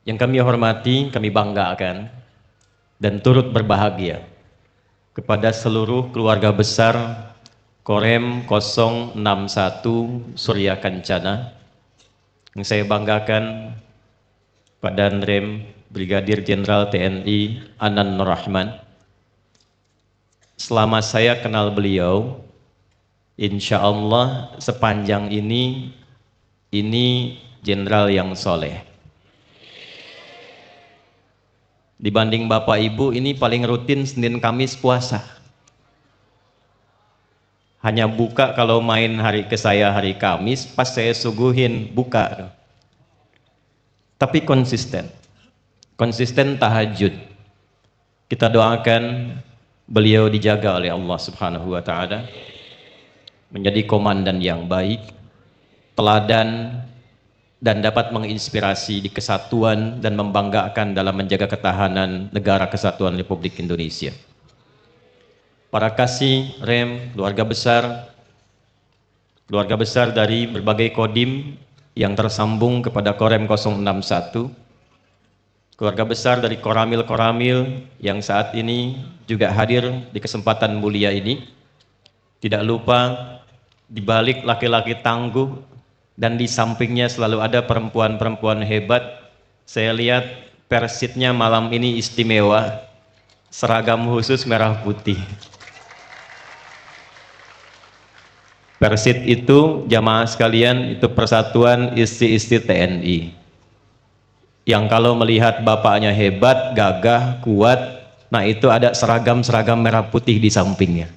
Yang kami hormati, kami banggakan dan turut berbahagia kepada seluruh keluarga besar Korem 061 Surya Kencana. Yang saya banggakan pada Rem Brigadir Jenderal TNI Anan Nur Rahman. Selama saya kenal beliau, insya Allah sepanjang ini jenderal yang soleh. Dibanding Bapak Ibu, ini paling rutin Senin Kamis puasa. Hanya buka kalau main hari ke saya hari Kamis, pas saya suguhin buka. Tapi konsisten tahajud. Kita doakan beliau dijaga oleh Allah Subhanahu wa Ta'ala, menjadi komandan yang baik, teladan, dan dapat menginspirasi di kesatuan dan membanggakan dalam menjaga ketahanan negara kesatuan Republik Indonesia. Para kasih Rem, keluarga besar dari berbagai kodim yang tersambung kepada Korem 061, keluarga besar dari koramil-koramil yang saat ini juga hadir di kesempatan mulia ini. Tidak lupa di balik laki-laki tangguh dan di sampingnya selalu ada perempuan-perempuan hebat. Saya lihat persitnya malam ini istimewa, seragam khusus merah putih. Persit itu jamaah sekalian, itu persatuan istri-istri TNI yang kalau melihat bapaknya hebat, gagah, kuat, nah itu ada seragam-seragam merah putih di sampingnya.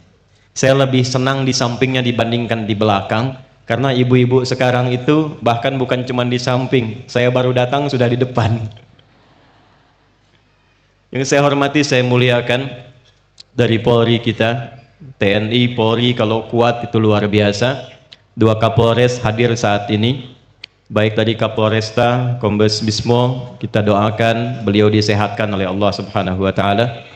Saya lebih senang di sampingnya dibandingkan di belakang, karena ibu-ibu sekarang itu bahkan bukan cuma di samping, saya baru datang sudah di depan. Yang saya hormati, saya muliakan dari Polri kita, TNI, Polri kalau kuat itu luar biasa. 2 Kapolres hadir saat ini, baik dari Kapolresta, Kombes Bismo, kita doakan beliau disehatkan oleh Allah Subhanahu wa Ta'ala,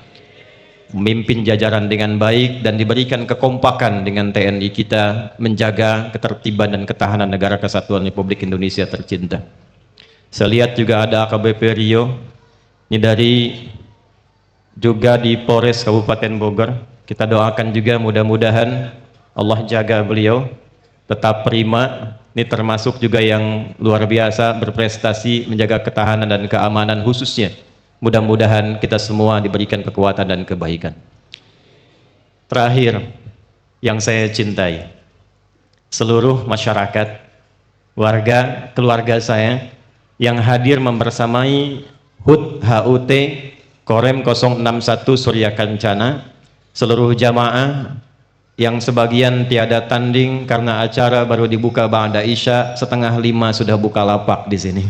memimpin jajaran dengan baik dan diberikan kekompakan dengan TNI kita menjaga ketertiban dan ketahanan negara kesatuan Republik Indonesia tercinta. Saya lihat juga ada AKBP Rio, ini dari juga di Polres Kabupaten Bogor. Kita doakan juga mudah-mudahan Allah jaga beliau tetap prima. Ini termasuk juga yang luar biasa berprestasi menjaga ketahanan dan keamanan khususnya. Mudah-mudahan kita semua diberikan kekuatan dan kebaikan. Terakhir, yang saya cintai, seluruh masyarakat, warga, keluarga saya yang hadir membersamai HUT HUT Korem 061 Surya Kencana, seluruh jamaah yang sebagian tiada tanding karena acara baru dibuka ba'da Isya, 4:30 sudah buka lapak di sini.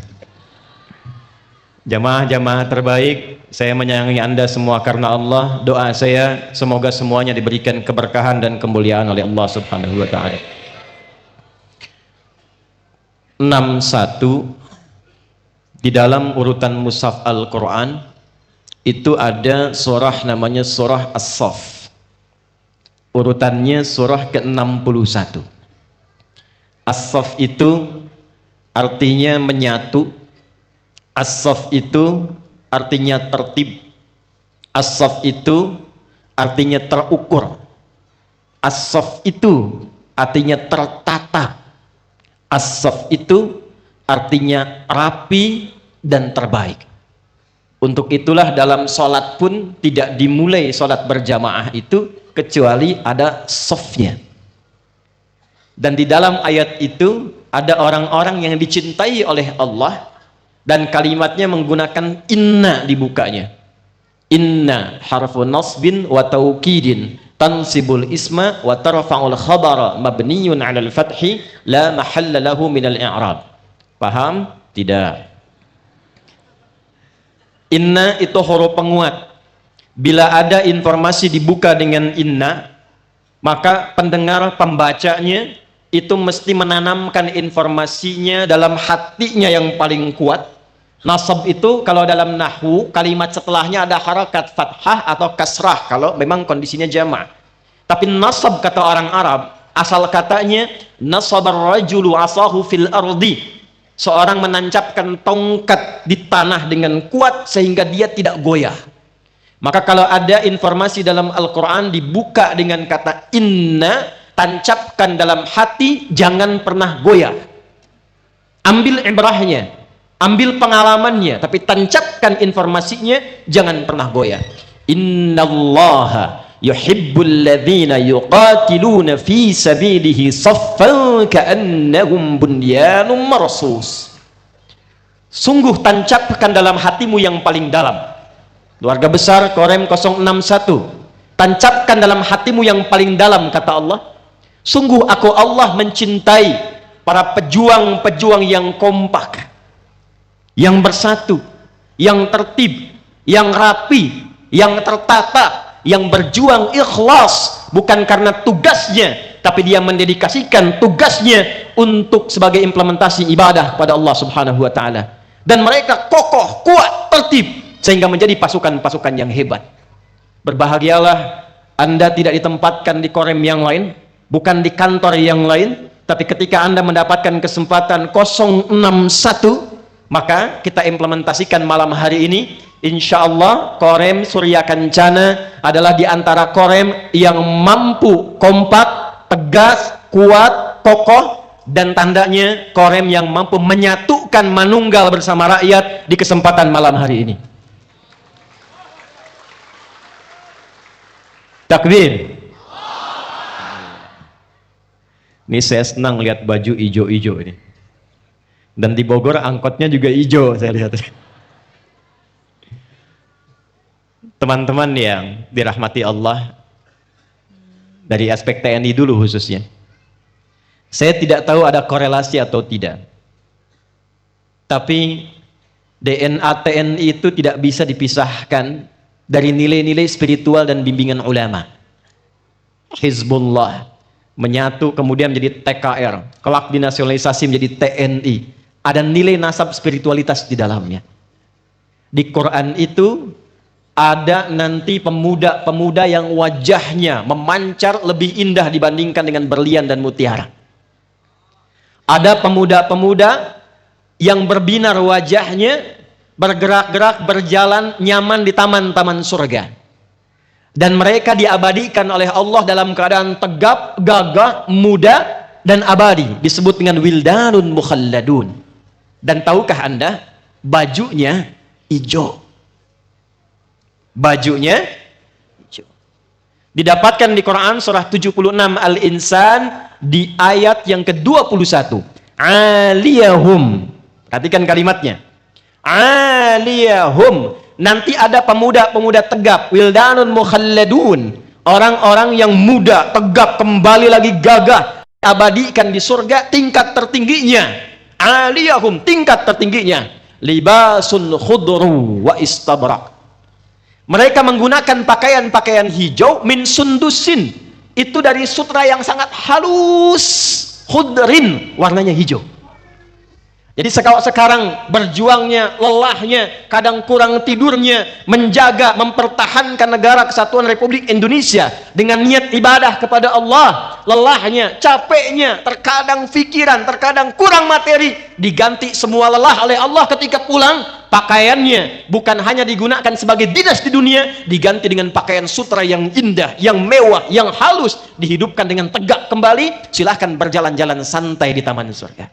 Jamaah-jamaah terbaik, saya menyayangi Anda semua karena Allah. Doa saya semoga semuanya diberikan keberkahan dan kemuliaan oleh Allah Subhanahu wa Ta'ala. 61 di dalam urutan mushaf Al-Quran itu ada surah namanya surah As-Saff. Urutannya surah ke-61. As-Saff itu artinya menyatu. As-Saff itu artinya tertib. As-Saff itu artinya terukur. As-Saff itu artinya tertata. As-Saff itu artinya rapi dan terbaik. Untuk itulah dalam sholat pun tidak dimulai sholat berjamaah itu kecuali ada safnya. Dan di dalam ayat itu ada orang-orang yang dicintai oleh Allah, dan kalimatnya menggunakan inna dibukanya. Inna harfu nasbin wa taukidin tansibul isma wa tarfa'ul khabara mabniyun 'alal fathi la mahalla lahu minal i'rab. Paham? Tidak. Inna itu huruf penguat. Bila ada informasi dibuka dengan inna, maka pendengar pembacanya itu mesti menanamkan informasinya dalam hatinya yang paling kuat. Nasab itu kalau dalam nahwu kalimat setelahnya ada harakat fathah atau kasrah kalau memang kondisinya jama'. Tapi nasab kata orang Arab, asal katanya nasabar rajulu asahu fil ardi. Seorang menancapkan tongkat terikat di tanah dengan kuat sehingga dia tidak goyah. Maka kalau ada informasi dalam Al-Quran dibuka dengan kata inna, tancapkan dalam hati, jangan pernah goyah. Ambil ibrahnya, ambil pengalamannya, tapi tancapkan informasinya, jangan pernah goyah. Innallaha yuhibbul ladzina yuqatiluna fi sabilihi saffan ka'annahum bunyanun marsus. Sungguh tancapkan dalam hatimu yang paling dalam. Keluarga besar Korem 061, tancapkan dalam hatimu yang paling dalam, kata Allah, sungguh aku Allah mencintai para pejuang-pejuang yang kompak, yang bersatu, yang tertib, yang rapi, yang tertata, yang berjuang ikhlas, bukan karena tugasnya, tapi dia mendedikasikan tugasnya untuk sebagai implementasi ibadah pada Allah Subhanahu wa Ta'ala. Dan mereka kokoh, kuat, tertib, sehingga menjadi pasukan-pasukan yang hebat. Berbahagialah Anda tidak ditempatkan di Korem yang lain, bukan di kantor yang lain, tapi ketika Anda mendapatkan kesempatan 061, maka kita implementasikan malam hari ini. Insya Allah Korem Surya Kencana adalah di antara Korem yang mampu kompak, tegas, kuat, kokoh, dan tandanya Korem yang mampu menyatukan manunggal bersama rakyat di kesempatan malam hari ini. Takbir. Ini saya senang lihat baju ijo-ijo ini. Dan di Bogor angkotnya juga ijo, saya lihat. Teman-teman yang dirahmati Allah, dari aspek TNI dulu khususnya. Saya tidak tahu ada korelasi atau tidak. Tapi DNA TNI itu tidak bisa dipisahkan dari nilai-nilai spiritual dan bimbingan ulama. Hizbullah menyatu kemudian menjadi TKR, kelak dinasionalisasi menjadi TNI. Ada nilai nasab spiritualitas di dalamnya. Di Quran itu ada nanti pemuda-pemuda yang wajahnya memancar lebih indah dibandingkan dengan berlian dan mutiara. Ada pemuda-pemuda yang berbinar wajahnya, bergerak-gerak, berjalan nyaman di taman-taman surga, dan mereka diabadikan oleh Allah dalam keadaan tegap, gagah, muda, dan abadi, disebut dengan wildanun mukhalladun. Dan tahukah Anda, bajunya hijau, bajunya hijau. Didapatkan di Quran surah 76 Al-Insan di ayat yang ke-21. Aliyahum, perhatikan kalimatnya, aliyahum, nanti ada pemuda-pemuda tegap, wildanun mukhalladun, orang-orang yang muda, tegap, kembali lagi gagah, abadikan di surga tingkat tertingginya. Aliyahum, tingkat tertingginya, libasun khudru wa istabrak. Mereka menggunakan pakaian-pakaian hijau, min sundusin, itu dari sutra yang sangat halus, khudrin, warnanya hijau. Jadi sekarang berjuangnya, lelahnya, kadang kurang tidurnya, menjaga, mempertahankan negara kesatuan Republik Indonesia dengan niat ibadah kepada Allah, lelahnya, capeknya, terkadang pikiran, terkadang kurang materi, diganti semua lelah oleh Allah ketika pulang. Pakaiannya bukan hanya digunakan sebagai dinas di dunia, diganti dengan pakaian sutra yang indah, yang mewah, yang halus, dihidupkan dengan tegak kembali. Silahkan berjalan-jalan santai di taman surga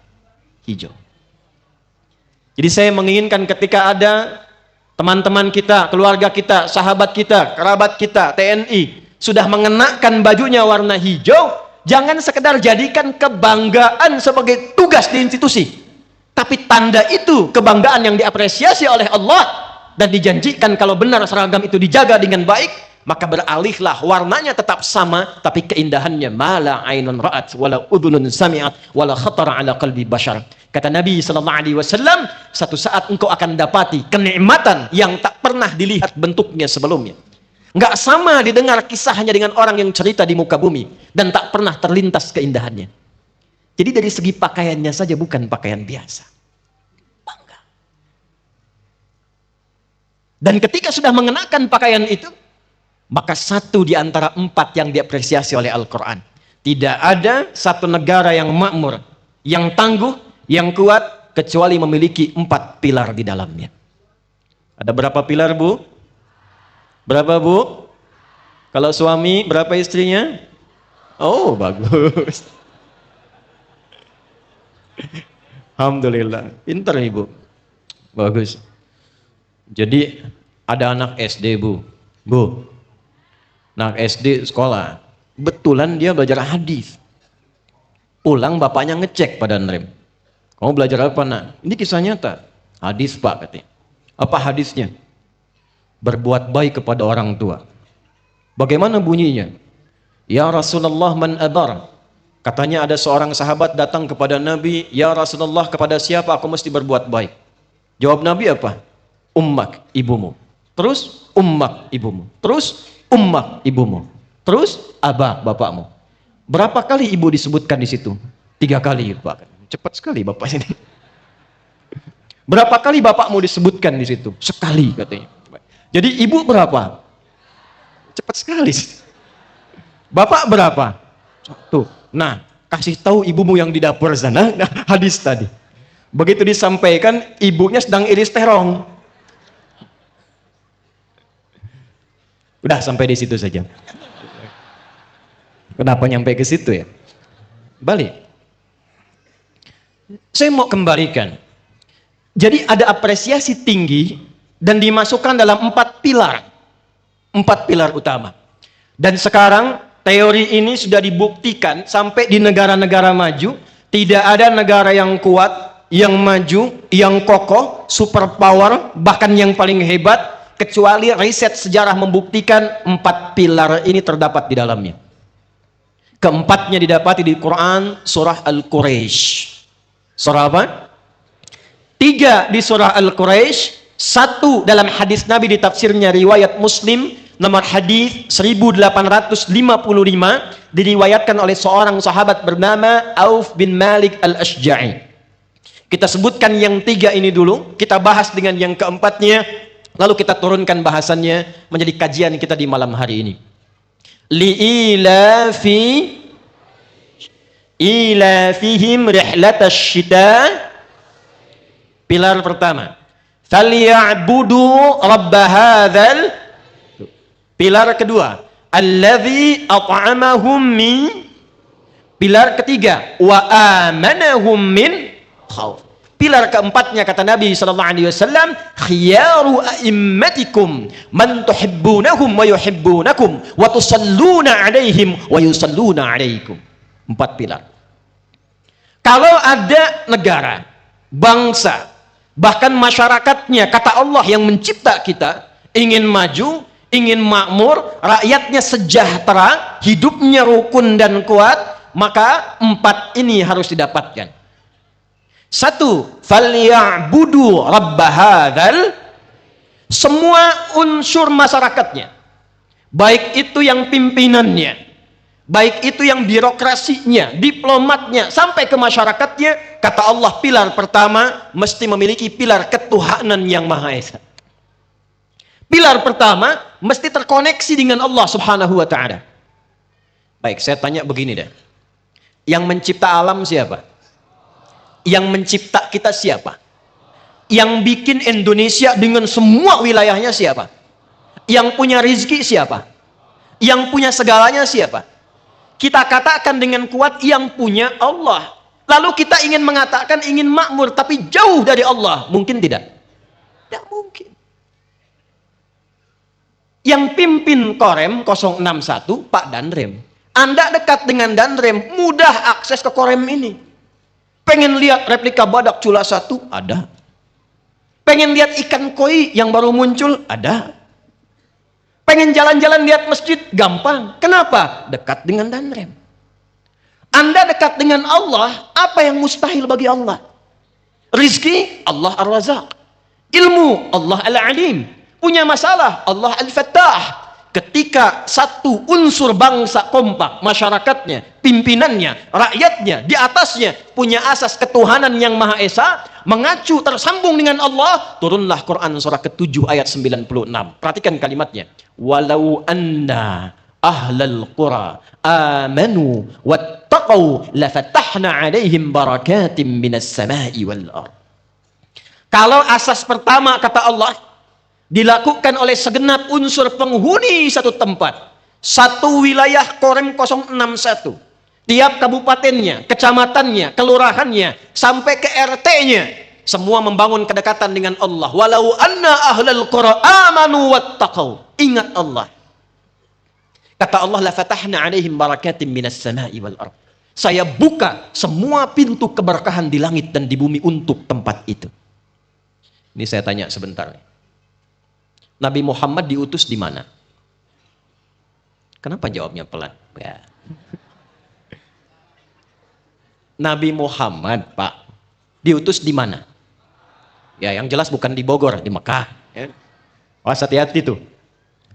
hijau. Jadi saya menginginkan ketika ada teman-teman kita, keluarga kita, sahabat kita, kerabat kita, TNI sudah mengenakan bajunya warna hijau, jangan sekedar jadikan kebanggaan sebagai tugas di institusi, tapi tanda itu kebanggaan yang diapresiasi oleh Allah dan dijanjikan kalau benar seragam itu dijaga dengan baik, maka beralihlah warnanya tetap sama, tapi keindahannya mala ainun ra'at wala udhunun sami'at wala khatara ala qalbi bashar. Kata Nabi SAW, satu saat engkau akan dapati kenikmatan yang tak pernah dilihat bentuknya sebelumnya. Nggak sama didengar kisahnya dengan orang yang cerita di muka bumi dan tak pernah terlintas keindahannya. Jadi dari segi pakaiannya saja bukan pakaian biasa. Bangga. Dan ketika sudah mengenakan pakaian itu, maka satu di antara 4 yang diapresiasi oleh Al-Quran. Tidak ada satu negara yang makmur, yang tangguh, yang kuat, kecuali memiliki 4 pilar di dalamnya. Ada berapa pilar, Bu? Berapa, Bu? Kalau suami, berapa istrinya? Oh, bagus. Alhamdulillah. Pinter, Ibu. Bagus. Jadi, ada anak SD, Bu. Bu, anak SD sekolah. Betulan dia belajar hadis. Pulang bapaknya ngecek pada Andrem. Kamu belajar apa, nak? Ini kisah nyata. Hadis, Pak, katanya. Apa hadisnya? Berbuat baik kepada orang tua. Bagaimana bunyinya? Ya Rasulullah, man adar. Katanya ada seorang sahabat datang kepada Nabi, ya Rasulullah, kepada siapa aku mesti berbuat baik? Jawab Nabi apa? Ummak, ibumu. Terus ummak, ibumu. Terus ummak, ibumu. Terus abah, bapakmu. Berapa kali ibu disebutkan di situ? 3 kali, Pak. Cepat sekali bapak ini. Berapa kali bapakmu disebutkan di situ? Sekali, katanya. Jadi ibu berapa? Cepat sekali. Bapak berapa? 1. Nah, kasih tahu ibumu yang di dapur sana. Nah, hadis tadi. Begitu disampaikan, ibunya sedang iris terong. Udah sampai di situ saja. Kenapa nyampe ke situ ya? Balik. Saya mau kembalikan. Jadi ada apresiasi tinggi dan dimasukkan dalam 4 pilar. 4 pilar utama. Dan sekarang teori ini sudah dibuktikan sampai di negara-negara maju. Tidak ada negara yang kuat, yang maju, yang kokoh, superpower, bahkan yang paling hebat, kecuali riset sejarah membuktikan 4 pilar ini terdapat di dalamnya. Keempatnya didapati di Quran, surah Al-Quraisy. Surah apa? 3 di surah Al-Quraisy, 1 dalam hadis Nabi di tafsirnya riwayat Muslim, nomor hadis 1855, diriwayatkan oleh seorang sahabat bernama Auf bin Malik Al-Ashja'i. Kita sebutkan yang 3 ini dulu, kita bahas dengan yang keempatnya, lalu kita turunkan bahasannya menjadi kajian kita di malam hari ini. Ilafihim rihlatash shita. Pilar pertama, falyabudu rabb hadzal. Pilar kedua, alladzi at'amahum min. Pilar ketiga, wa amanahum min khauf. Pilar keempatnya kata Nabi sallallahu alaihi wasallam, khiyaru a'immatikum man tuhibbunahum wa yuhibbunakum wa tusalluna alaihim wa yusalluna alaikum. 4 pilar. Kalau ada negara, bangsa, bahkan masyarakatnya, kata Allah yang mencipta kita, ingin maju, ingin makmur, rakyatnya sejahtera, hidupnya rukun dan kuat, maka 4 ini harus didapatkan. 1, falyabudu rabb hadzal. Semua unsur masyarakatnya, baik itu yang pimpinannya, baik itu yang birokrasinya, diplomatnya, sampai ke masyarakatnya, kata Allah pilar pertama mesti memiliki pilar ketuhanan yang Maha Esa. Pilar pertama mesti terkoneksi dengan Allah Subhanahu wa taala. Baik, saya tanya begini deh. Yang mencipta alam siapa? Yang mencipta kita siapa? Yang bikin Indonesia dengan semua wilayahnya siapa? Yang punya rizki siapa? Yang punya segalanya siapa? Kita katakan dengan kuat yang punya Allah. Lalu kita ingin mengatakan ingin makmur tapi jauh dari Allah. Mungkin tidak? Tidak mungkin. Yang pimpin Korem 061 Pak Danrem. Anda dekat dengan Danrem, mudah akses ke Korem ini. Pengen lihat replika badak Cula 1? Ada. Pengen lihat ikan koi yang baru muncul? Ada. Pengen jalan-jalan lihat masjid? Gampang. Kenapa? Dekat dengan Danrem. Anda dekat dengan Allah, apa yang mustahil bagi Allah? Rizki, Allah Ar-Razak. Ilmu, Allah Al-Alim. Punya masalah, Allah Al-Fattah. Ketika satu unsur bangsa kompak, masyarakatnya, pimpinannya, rakyatnya, di atasnya, punya asas ketuhanan yang Maha Esa, mengacu tersambung dengan Allah, turunlah Quran surah ke-7 ayat 96. Perhatikan kalimatnya. Walau anna ahlal qura amanu wattaqau lafatahna alaihim barakatim minas samai wal ardh. Kalau asas pertama kata Allah dilakukan oleh segenap unsur penghuni satu tempat, satu wilayah Korem 061, tiap kabupatennya, kecamatannya, kelurahannya, sampai ke RT-nya, semua membangun kedekatan dengan Allah. Walau anna ahlal qura amanu wattaqau. Ingat Allah. Kata Allah, la fatahna alaihim barakatim minas sama'i wal ardh. Saya buka semua pintu keberkahan di langit dan di bumi untuk tempat itu. Ini saya tanya sebentar. Nabi Muhammad diutus di mana? Kenapa jawabnya pelan? Ya. Nabi Muhammad, Pak, diutus di mana? Ya, yang jelas bukan di Bogor, di Mekah. Ya. Awas hati-hati tuh.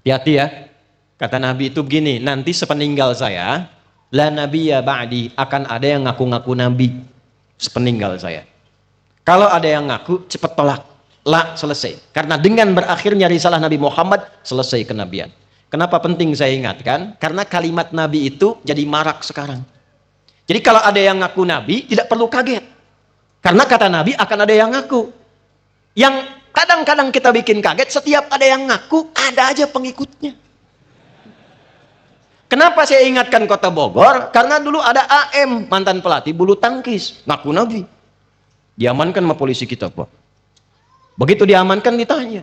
Hati-hati ya. Kata Nabi itu begini, nanti sepeninggal saya, la nabiyya ba'di, akan ada yang ngaku-ngaku Nabi sepeninggal saya. Kalau ada yang ngaku, cepat tolak. La, selesai. Karena dengan berakhirnya risalah Nabi Muhammad, selesai kenabian. Kenapa penting saya ingatkan? Karena kalimat Nabi itu jadi marak sekarang. Jadi kalau ada yang ngaku Nabi, tidak perlu kaget. Karena kata Nabi akan ada yang ngaku. Yang kadang-kadang kita bikin kaget, setiap ada yang ngaku, ada aja pengikutnya. Kenapa saya ingatkan kota Bogor? Karena dulu ada AM, mantan pelatih bulu tangkis, ngaku Nabi. Diamankan sama polisi kita, Pak. Begitu diamankan ditanya,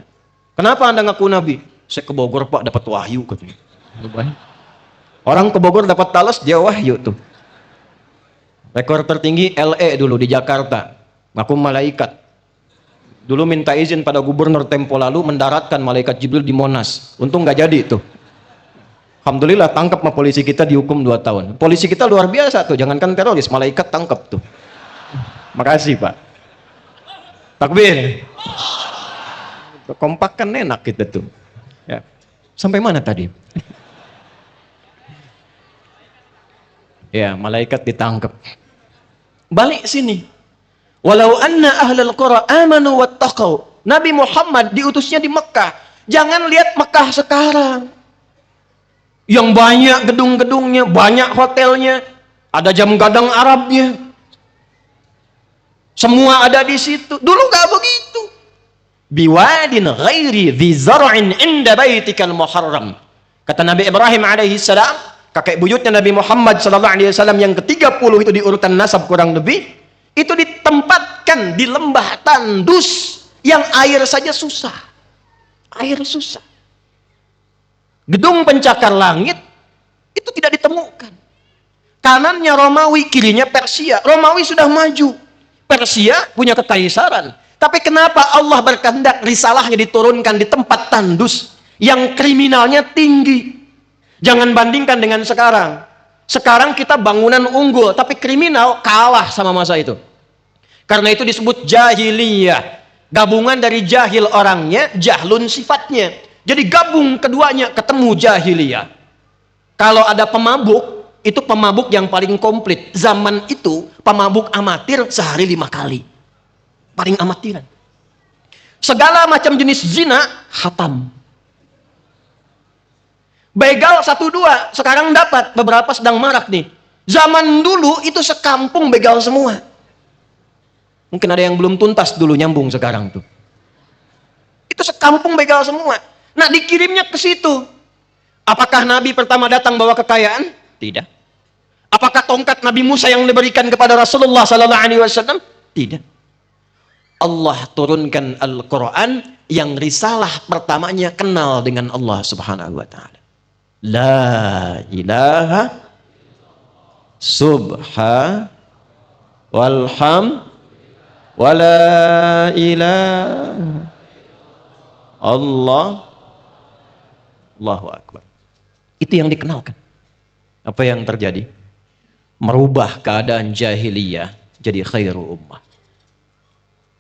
kenapa Anda ngaku Nabi? Saya ke Bogor, Pak, dapat wahyu katanya. Orang ke Bogor dapat talas, dia wahyu tuh. Rekor tertinggi LE dulu di Jakarta, ngaku malaikat. Dulu minta izin pada gubernur tempo lalu mendaratkan malaikat Jibril di Monas. Untung nggak jadi tuh. Alhamdulillah tangkap sama polisi kita, dihukum 2 tahun. Polisi kita luar biasa tuh, jangankan teroris, malaikat tangkap tuh. Makasih Pak. Takbir. Kompak kan enak kita tuh. Ya. Sampai mana tadi? Ya, malaikat ditangkap. Balik sini. Walau anna ahlal qura amanu wattaqau. Nabi Muhammad diutusnya di Mekah. Jangan lihat Mekah sekarang. Yang banyak gedung-gedungnya, banyak hotelnya, ada jam gadang Arabnya. Semua ada di situ. Dulu gak begitu. Biwadin ghairi dhi zar'in inda baitikal muharram. Kata Nabi Ibrahim alaihi salam, kakek buyutnya Nabi Muhammad sallallahu alaihi wasallam yang ke-30 itu di urutan nasab kurang lebih, itu ditempatkan di lembah tandus yang air saja susah. Air susah. Gedung pencakar langit itu tidak ditemukan. Kanannya Romawi, kirinya Persia. Romawi sudah maju. Persia punya kekaisaran. Tapi kenapa Allah berkehendak risalahnya diturunkan di tempat tandus yang kriminalnya tinggi? Jangan bandingkan dengan sekarang. Sekarang kita bangunan unggul, tapi kriminal kalah sama masa itu. Karena itu disebut jahiliyah. Gabungan dari jahil orangnya, jahlun sifatnya. Jadi gabung keduanya, ketemu jahiliyah. Kalau ada pemabuk, itu pemabuk yang paling komplit. Zaman itu, pemabuk amatir sehari 5 kali. Paling amatiran. Segala macam jenis zina, hatam. Begal 1-2, sekarang dapat, beberapa sedang marak nih. Zaman dulu itu sekampung begal semua. Mungkin ada yang belum tuntas dulu, nyambung sekarang tuh. Itu sekampung begal semua. Nah, dikirimnya ke situ. Apakah Nabi pertama datang bawa kekayaan? Tidak. Apakah tongkat Nabi Musa yang diberikan kepada Rasulullah sallallahu alaihi wasallam? Tidak. Allah turunkan Al-Quran yang risalah pertamanya kenal dengan Allah Subhanahu wa taala. La ilaha subha walham wala ilaha Allah Allahu Akbar. Itu yang dikenalkan. Apa yang terjadi? Merubah keadaan jahiliyah jadi khairu ummah.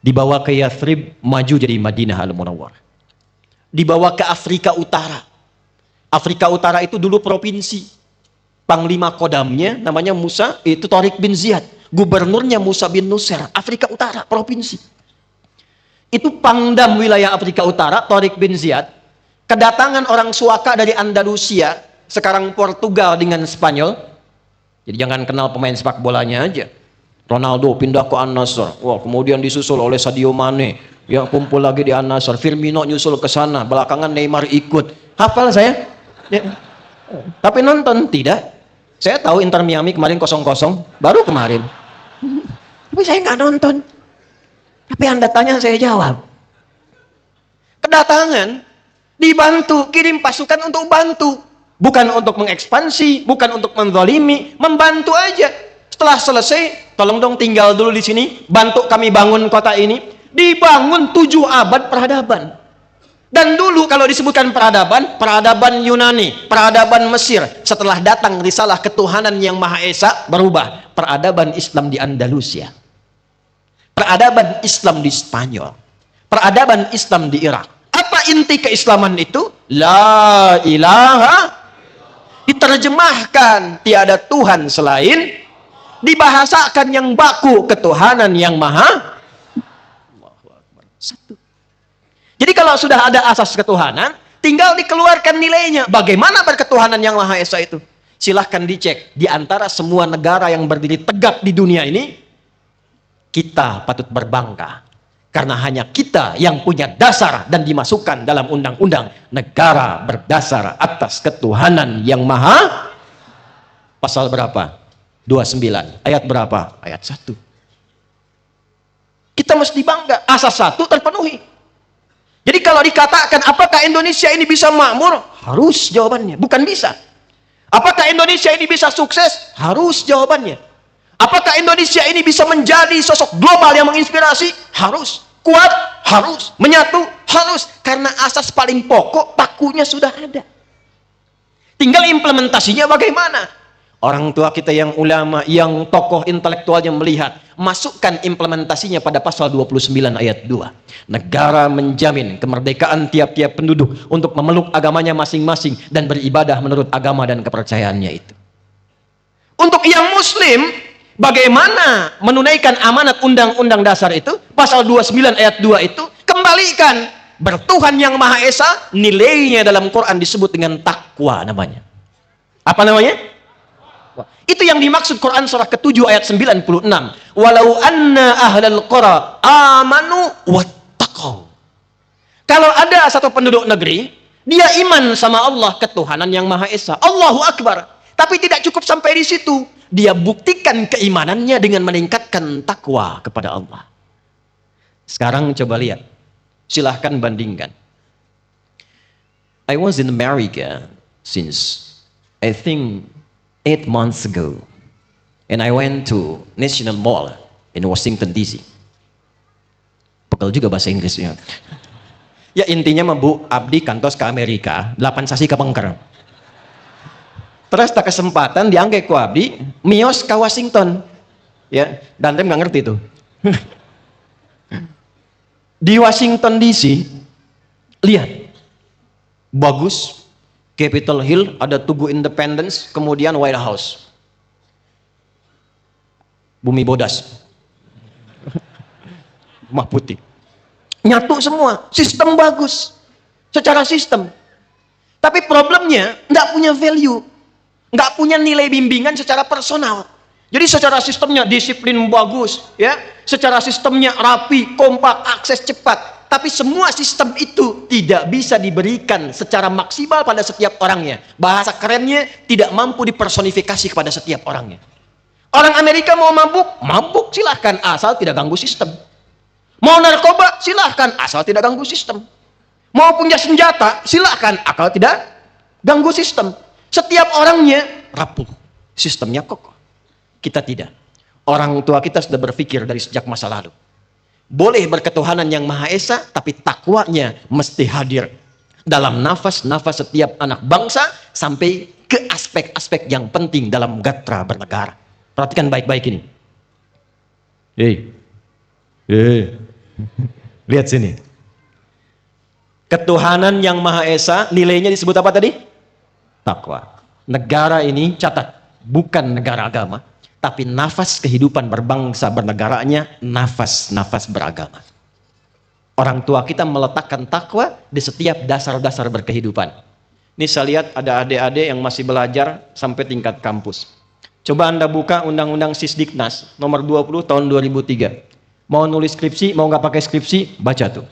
Dibawa ke Yathrib, maju jadi Madinah Al-Munawwarah. Dibawa ke Afrika Utara. Afrika Utara itu dulu provinsi. Panglima Kodamnya namanya Musa, itu Tariq bin Ziyad. Gubernurnya Musa bin Nusayr. Afrika Utara, provinsi. Itu Pangdam wilayah Afrika Utara, Tariq bin Ziyad. Kedatangan orang Suaka dari Andalusia, sekarang Portugal dengan Spanyol. Jadi jangan kenal pemain sepak bolanya aja. Ronaldo pindah ke Al-Nassr. Wah, kemudian disusul oleh Sadio Mane. Yang kumpul lagi di Al-Nassr, Firmino nyusul ke sana, belakangan Neymar ikut. Hafal saya. Ya. Tapi nonton tidak. Saya tahu Inter Miami kemarin 0-0, baru kemarin. Tapi saya nggak nonton. Tapi Anda tanya saya jawab. Kedatangan, dibantu, kirim pasukan untuk bantu. Bukan untuk mengekspansi, bukan untuk menzalimi, membantu aja. Setelah selesai, tolong dong tinggal dulu di sini, bantu kami bangun kota ini. Dibangun 7 abad peradaban. Dan dulu kalau disebutkan peradaban, peradaban Yunani, peradaban Mesir. Setelah datang risalah ketuhanan yang Maha Esa, berubah. Peradaban Islam di Andalusia. Peradaban Islam di Spanyol. Peradaban Islam di Irak. Apa inti keislaman itu? La ilaha. Diterjemahkan tiada Tuhan selain. Dibahasakan yang baku ketuhanan yang maha satu. Jadi kalau sudah ada asas ketuhanan, tinggal dikeluarkan nilainya. Bagaimana berketuhanan yang Maha Esa itu? Silahkan dicek. Di antara semua negara yang berdiri tegak di dunia ini, kita patut berbangga. Karena hanya kita yang punya dasar dan dimasukkan dalam undang-undang negara berdasar atas ketuhanan yang maha. Pasal berapa? 29. Ayat berapa? Ayat 1. Kita mesti bangga. Asas 1 terpenuhi. Jadi kalau dikatakan apakah Indonesia ini bisa makmur? Harus jawabannya. Bukan bisa. Apakah Indonesia ini bisa sukses? Harus jawabannya. Apakah Indonesia ini bisa menjadi sosok global yang menginspirasi? Harus. Kuat? Harus. Menyatu? Harus. Karena asas paling pokok pakunya sudah ada. Tinggal implementasinya bagaimana? Orang tua kita yang ulama, yang tokoh intelektualnya melihat, masukkan implementasinya pada pasal 29 ayat 2. Negara menjamin kemerdekaan tiap-tiap penduduk untuk memeluk agamanya masing-masing dan beribadah menurut agama dan kepercayaannya itu. Untuk yang muslim, bagaimana menunaikan amanat undang-undang dasar itu? Pasal 29 ayat 2 itu, kembalikan. Bertuhan yang Maha Esa, nilainya dalam Quran disebut dengan takwa namanya. Apa namanya? Itu yang dimaksud Quran surah ke-7 ayat 96. Walau anna ahlal qura amanu wattaqau. Kalau ada satu penduduk negeri, dia iman sama Allah, ketuhanan yang Maha Esa. Allahu Akbar. Tapi tidak cukup sampai di situ. Dia buktikan keimanannya dengan meningkatkan takwa kepada Allah. Sekarang coba lihat. Silahkan bandingkan. I was in America since I think 8 months ago, and I went to National Mall in Washington DC. Pegel juga bahasa Inggrisnya. Ya intinya mah Bu, abdi kantos ke Amerika, 8 sasi ke Pengker. Terus tak kesempatan diangge ku abdi, mios ke Washington. Ya, dan tem nggak ngerti tuh. Di Washington DC, lihat, bagus. Capitol Hill, ada Tugu Independence, kemudian White House. Bumi bodas. Rumah putih. Nyatu semua, sistem bagus. Secara sistem. Tapi problemnya, nggak punya value. Nggak punya nilai bimbingan secara personal. Jadi secara sistemnya disiplin bagus. Ya, secara sistemnya rapi, kompak, akses cepat. Tapi semua sistem itu tidak bisa diberikan secara maksimal pada setiap orangnya. Bahasa kerennya tidak mampu dipersonifikasi kepada setiap orangnya. Orang Amerika mau mabuk, mabuk silahkan asal tidak ganggu sistem. Mau narkoba silahkan asal tidak ganggu sistem. Mau punya senjata silahkan asal tidak ganggu sistem. Setiap orangnya rapuh, sistemnya kokoh. Kita tidak. Orang tua kita sudah berpikir dari sejak masa lalu. Boleh berketuhanan yang Maha Esa, tapi takwanya mesti hadir dalam nafas-nafas setiap anak bangsa sampai ke aspek-aspek yang penting dalam gatra bernegara. Perhatikan baik-baik ini. Lihat sini. Ketuhanan yang Maha Esa, nilainya disebut apa tadi? Takwa. Negara ini, catat, bukan negara agama. Tapi nafas kehidupan berbangsa bernegaranya, nafas-nafas beragama. Orang tua kita meletakkan takwa di setiap dasar-dasar berkehidupan. Ini saya lihat ada adik-adik yang masih belajar sampai tingkat kampus. Coba Anda buka Undang-Undang Sisdiknas nomor 20 tahun 2003. Mau nulis skripsi, mau nggak pakai skripsi, baca tuh.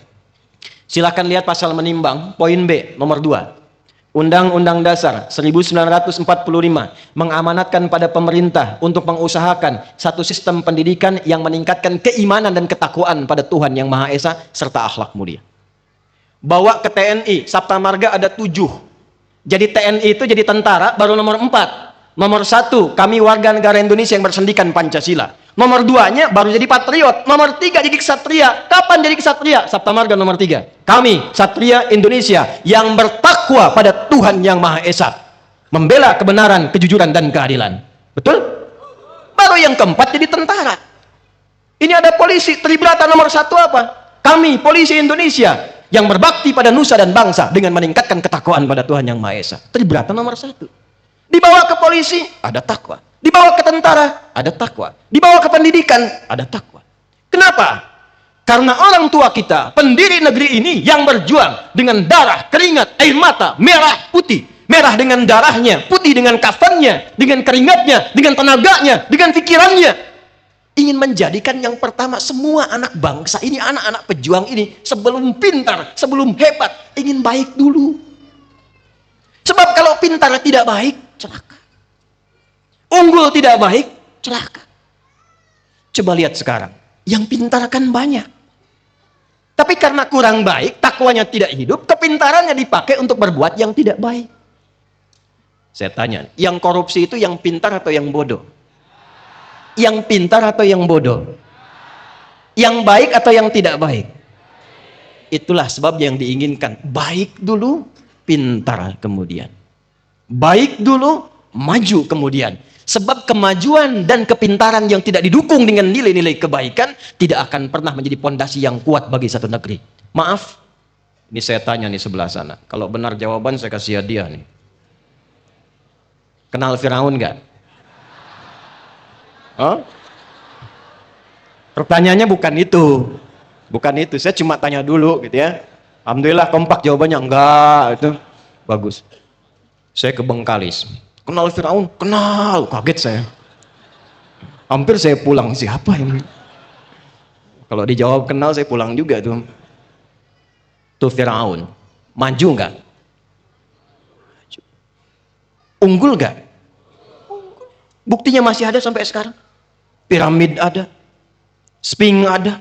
Silakan lihat pasal menimbang, poin B, nomor 2. Undang-Undang Dasar 1945 mengamanatkan pada pemerintah untuk mengusahakan satu sistem pendidikan yang meningkatkan keimanan dan ketakwaan pada Tuhan Yang Maha Esa serta akhlak mulia. Bawa ke TNI, Sabta Marga ada 7. Jadi TNI itu jadi tentara baru nomor 4. Nomor 1, kami warga negara Indonesia yang bersendikan Pancasila. Nomor 2-nya baru jadi patriot. Nomor 3 jadi ksatria. Kapan jadi ksatria? Sabta Marga nomor 3. Kami, Satria Indonesia yang bertakwa pada Tuhan Yang Maha Esa. Membela kebenaran, kejujuran, dan keadilan. Betul? Baru yang keempat jadi tentara. Ini ada polisi, Tribrata nomor 1 apa? Kami, polisi Indonesia yang berbakti pada nusa dan bangsa dengan meningkatkan ketakwaan pada Tuhan Yang Maha Esa. Tribrata nomor 1. Dibawa ke polisi, ada takwa. Dibawa ke tentara, ada takwa. Dibawa ke pendidikan, ada takwa. Kenapa? Karena orang tua kita, pendiri negeri ini yang berjuang dengan darah, keringat, air mata, merah, putih. Merah dengan darahnya, putih dengan kafannya, dengan keringatnya, dengan tenaganya, dengan pikirannya. Ingin menjadikan yang pertama semua anak bangsa ini, anak-anak pejuang ini, sebelum pintar, sebelum hebat, ingin baik dulu. Sebab kalau pintar tidak baik, celaka. Unggul tidak baik, celaka. Coba lihat sekarang, yang pintar kan banyak. Tapi karena kurang baik, takwanya tidak hidup, kepintarannya dipakai untuk berbuat yang tidak baik. Saya tanya, yang korupsi itu yang pintar atau yang bodoh? Yang pintar atau yang bodoh? Yang baik atau yang tidak baik? Itulah sebab yang diinginkan. Baik dulu, pintar kemudian. Baik dulu, maju kemudian. Sebab kemajuan dan kepintaran yang tidak didukung dengan nilai-nilai kebaikan tidak akan pernah menjadi pondasi yang kuat bagi satu negeri. Maaf, ini saya tanya nih sebelah sana. Kalau benar jawaban saya kasih hadiah nih. Kenal Firaun nggak? Huh? Pertanyaannya bukan itu. Bukan itu. Saya cuma tanya dulu gitu ya. Alhamdulillah kompak jawabannya enggak. Itu bagus. Saya ke Bengkalis. Kenal Firaun? Kenal. Kaget saya. Hampir saya pulang. Siapa ini? Kalau dijawab kenal, saya pulang juga tuh. Tuh Firaun. Maju nggak? Unggul nggak? Buktinya masih ada sampai sekarang. Piramid ada. Sphinx ada.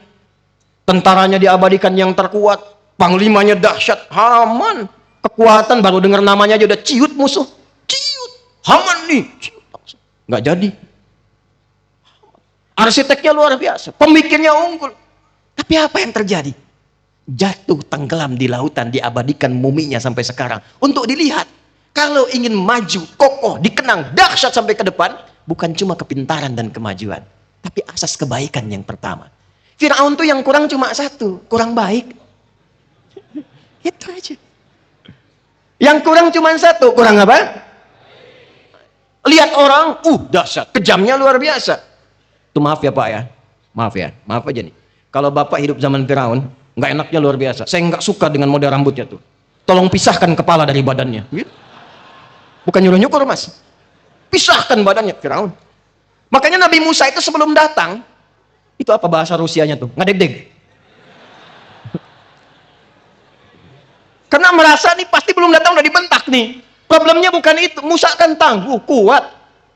Tentaranya diabadikan yang terkuat. Panglimanya dahsyat. Haman. Kekuatan baru dengar namanya aja udah ciut musuh. Ciut. Haman nih. Ciut. Nggak jadi. Arsiteknya luar biasa. Pemikirnya unggul. Tapi apa yang terjadi? Jatuh tenggelam di lautan. Diabadikan muminya sampai sekarang. Untuk dilihat. Kalau ingin maju, kokoh, dikenang, dahsyat sampai ke depan. Bukan cuma kepintaran dan kemajuan. Tapi asas kebaikan yang pertama. Firaun tuh yang kurang cuma satu. Kurang baik. Itu aja. Yang kurang cuma satu. Kurang apa? Lihat orang, dahsyat. Kejamnya luar biasa. Itu maaf ya Pak ya. Maaf ya. Maaf aja nih. Kalau Bapak hidup zaman Firaun, nggak enaknya luar biasa. Saya nggak suka dengan model rambutnya tuh. Tolong pisahkan kepala dari badannya. Gitu. Bukan nyuruh-nyukur mas. Pisahkan badannya Firaun. Makanya Nabi Musa itu sebelum datang, itu apa bahasa Rusianya tuh? Ngadeg-deg. Karena merasa nih pasti belum datang udah dibentak nih. Problemnya bukan itu. Musa kan tangguh, kuat.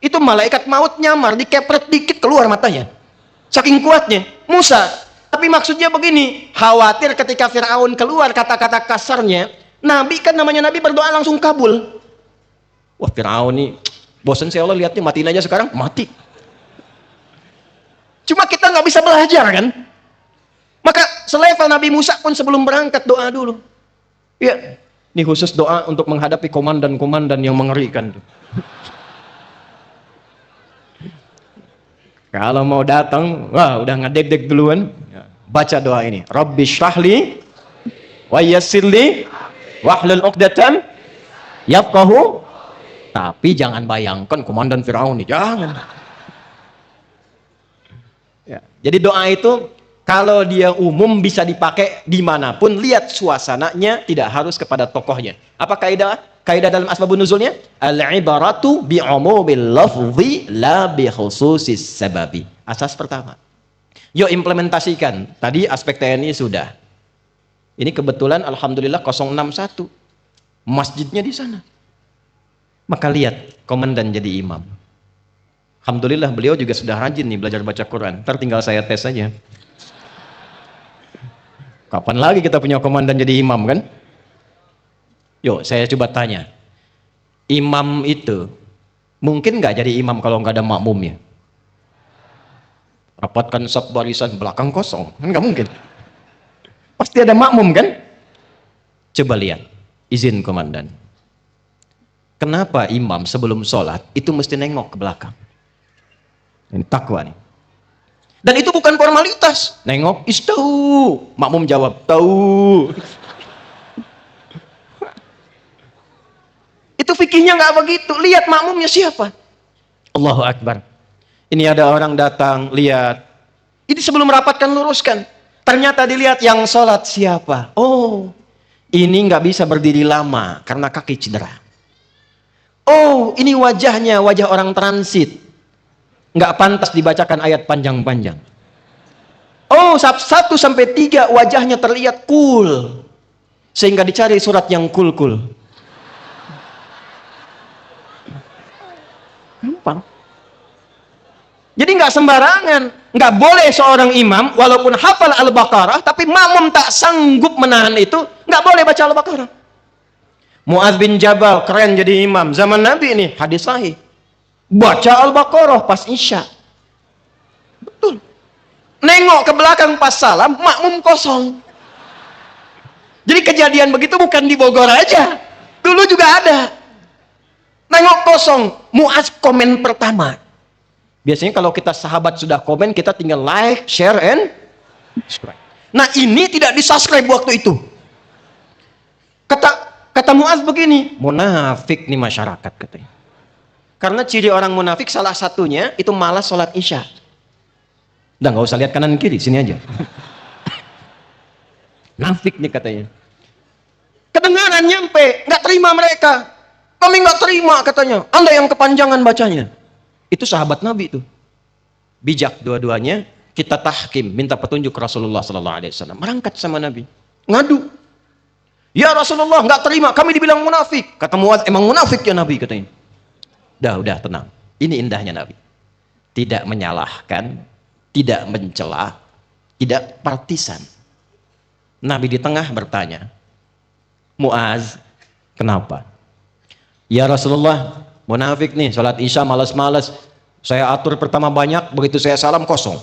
Itu malaikat maut nyamar, dikepret dikit keluar matanya. Saking kuatnya. Musa. Tapi maksudnya begini, khawatir ketika Firaun keluar kata-kata kasarnya, Nabi kan namanya Nabi berdoa langsung kabul. Wah Firaun nih, bosan saya Allah lihatnya, matiin aja sekarang, mati. Cuma kita nggak bisa belajar kan? Maka selevel Nabi Musa pun sebelum berangkat doa dulu. Ya, ini khusus doa untuk menghadapi komandan-komandan yang mengerikan. Kalau mau datang, wah udah ngedek-dek duluan. Baca doa ini. Rabbi syrahli wa yassirli wahlul 'uqdatam yafqahu. Tapi jangan bayangkan komandan Firaun nih, jangan. Ya. Jadi doa itu kalau dia umum bisa dipakai dimanapun, lihat suasananya, tidak harus kepada tokohnya. Apa kaidah? Kaidah dalam asbabun nuzulnya? Al-ibaratu bi'umumil lafzi la bi khususis sababi. Asas pertama. Yuk implementasikan. Tadi aspek TNI sudah. Ini kebetulan alhamdulillah 061. Masjidnya di sana. Maka lihat komandan jadi imam. Alhamdulillah beliau juga sudah rajin nih belajar baca Quran. Ntar tinggal saya tes saja. Kapan lagi kita punya komandan jadi imam kan? Yuk saya coba tanya. Imam itu mungkin nggak jadi imam kalau nggak ada makmumnya? Rapatkan saf barisan belakang kosong. Kan nggak mungkin. Pasti ada makmum kan? Coba lihat. Izin komandan. Kenapa imam sebelum sholat itu mesti nengok ke belakang? Ini takwa nih. Dan itu bukan formalitas. Nengok, tahu. Makmum jawab, tahu. Itu fikihnya nggak begitu. Lihat makmumnya siapa. Allahu Akbar. Ini ada orang datang, lihat. Ini sebelum rapatkan luruskan. Ternyata dilihat yang sholat siapa. Oh, ini nggak bisa berdiri lama karena kaki cedera. Oh, ini wajahnya wajah orang transit. Nggak pantas dibacakan ayat panjang-panjang. Oh, 1 sampai 3 wajahnya terlihat cool. Sehingga dicari surat yang cool-cool. Gampang. Jadi nggak sembarangan. Nggak boleh seorang imam walaupun hafal Al-Baqarah tapi makmum tak sanggup menahan itu, nggak boleh baca Al-Baqarah. Mu'adz bin Jabal keren jadi imam zaman Nabi ini, hadis sahih. Baca Al-Baqarah pas Isya. Betul. Nengok ke belakang pas salam, makmum kosong. Jadi kejadian begitu bukan di Bogor aja. Dulu juga ada. Nengok kosong, Mu'adz komen pertama. Biasanya kalau kita sahabat sudah komen, kita tinggal like, share, and subscribe. Nah ini tidak di-subscribe waktu itu. Kata Mu'adz begini, munafik nih masyarakat katanya. Karena ciri orang munafik salah satunya itu malas sholat Isya. Udah nggak usah lihat kanan kiri, sini aja. Munafik nih katanya. Kedengaran nyampe, nggak terima mereka. Kami nggak terima katanya. Anda yang kepanjangan bacanya. Itu sahabat Nabi itu. Bijak dua-duanya, kita tahkim, minta petunjuk Rasulullah sallallahu alaihi wasallam. Merangkat sama Nabi. Ngadu. Ya Rasulullah, nggak terima, kami dibilang munafik. Kata Mu'adz, emang munafik ya Nabi katanya. Udah tenang. Ini indahnya Nabi. Tidak menyalahkan, tidak mencela, tidak partisan. Nabi di tengah bertanya, Mu'adz, kenapa? Ya Rasulullah, munafik nih, sholat Isya malas-malas. Saya atur pertama banyak, begitu saya salam kosong.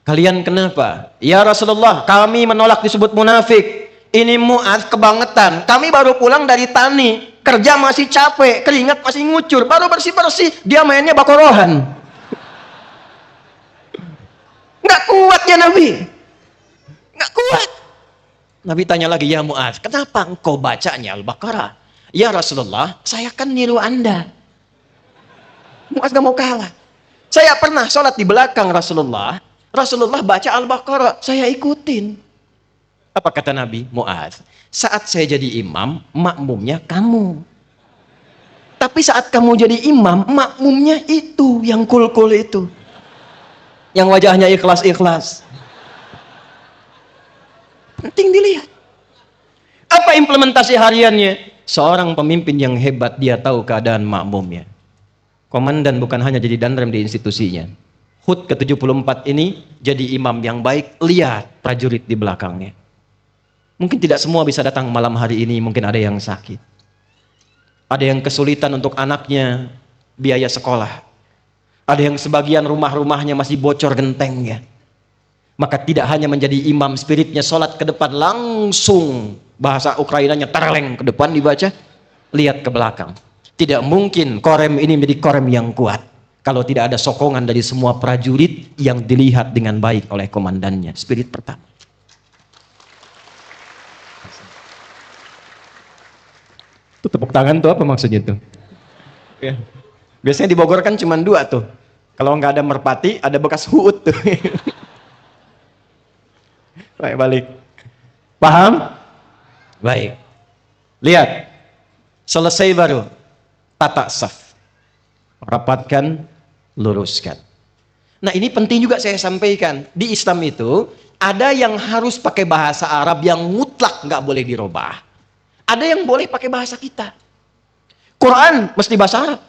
Kalian kenapa? Ya Rasulullah, kami menolak disebut munafik. Ini Mu'adz kebangetan. Kami baru pulang dari tani, kerja masih capek, keringat masih ngucur, baru bersih-bersih, dia mainnya bakorohan. Nggak kuat ya Nabi. Nggak kuat. Nabi tanya lagi, ya Mu'adz, kenapa engkau bacanya Al-Baqarah? Ya Rasulullah, saya kan niru Anda. Mu'adz gak mau kalah. Saya pernah sholat di belakang Rasulullah. Rasulullah baca Al-Baqarah, saya ikutin. Apa kata Nabi? Mu'adz, saat saya jadi imam, makmumnya kamu. Tapi saat kamu jadi imam, makmumnya itu, yang cool-cool itu. Yang wajahnya ikhlas-ikhlas. Penting dilihat. Apa implementasi hariannya? Seorang pemimpin yang hebat, dia tahu keadaan makmumnya. Komandan bukan hanya jadi danrem di institusinya. HUT ke-74 ini jadi imam yang baik, lihat prajurit di belakangnya. Mungkin tidak semua bisa datang malam hari ini, mungkin ada yang sakit. Ada yang kesulitan untuk anaknya biaya sekolah. Ada yang sebagian rumah-rumahnya masih bocor gentengnya. Maka tidak hanya menjadi imam spiritnya, sholat ke depan langsung, bahasa Ukrainanya terleng ke depan dibaca, lihat ke belakang. Tidak mungkin korem ini menjadi korem yang kuat kalau tidak ada sokongan dari semua prajurit yang dilihat dengan baik oleh komandannya. Spirit pertama. Tuh, tepuk tangan tuh apa maksudnya tuh? Ya. Biasanya di Bogor kan cuma 2 tuh. Kalau nggak ada merpati, ada bekas huut tuh. Baik, balik. Paham? Baik. Lihat. Selesai baru. Tata saf. Rapatkan, luruskan. Nah ini penting juga saya sampaikan. Di Islam itu ada yang harus pakai bahasa Arab yang mutlak nggak boleh dirubah. Ada yang boleh pakai bahasa kita. Quran mesti bahasa Arab.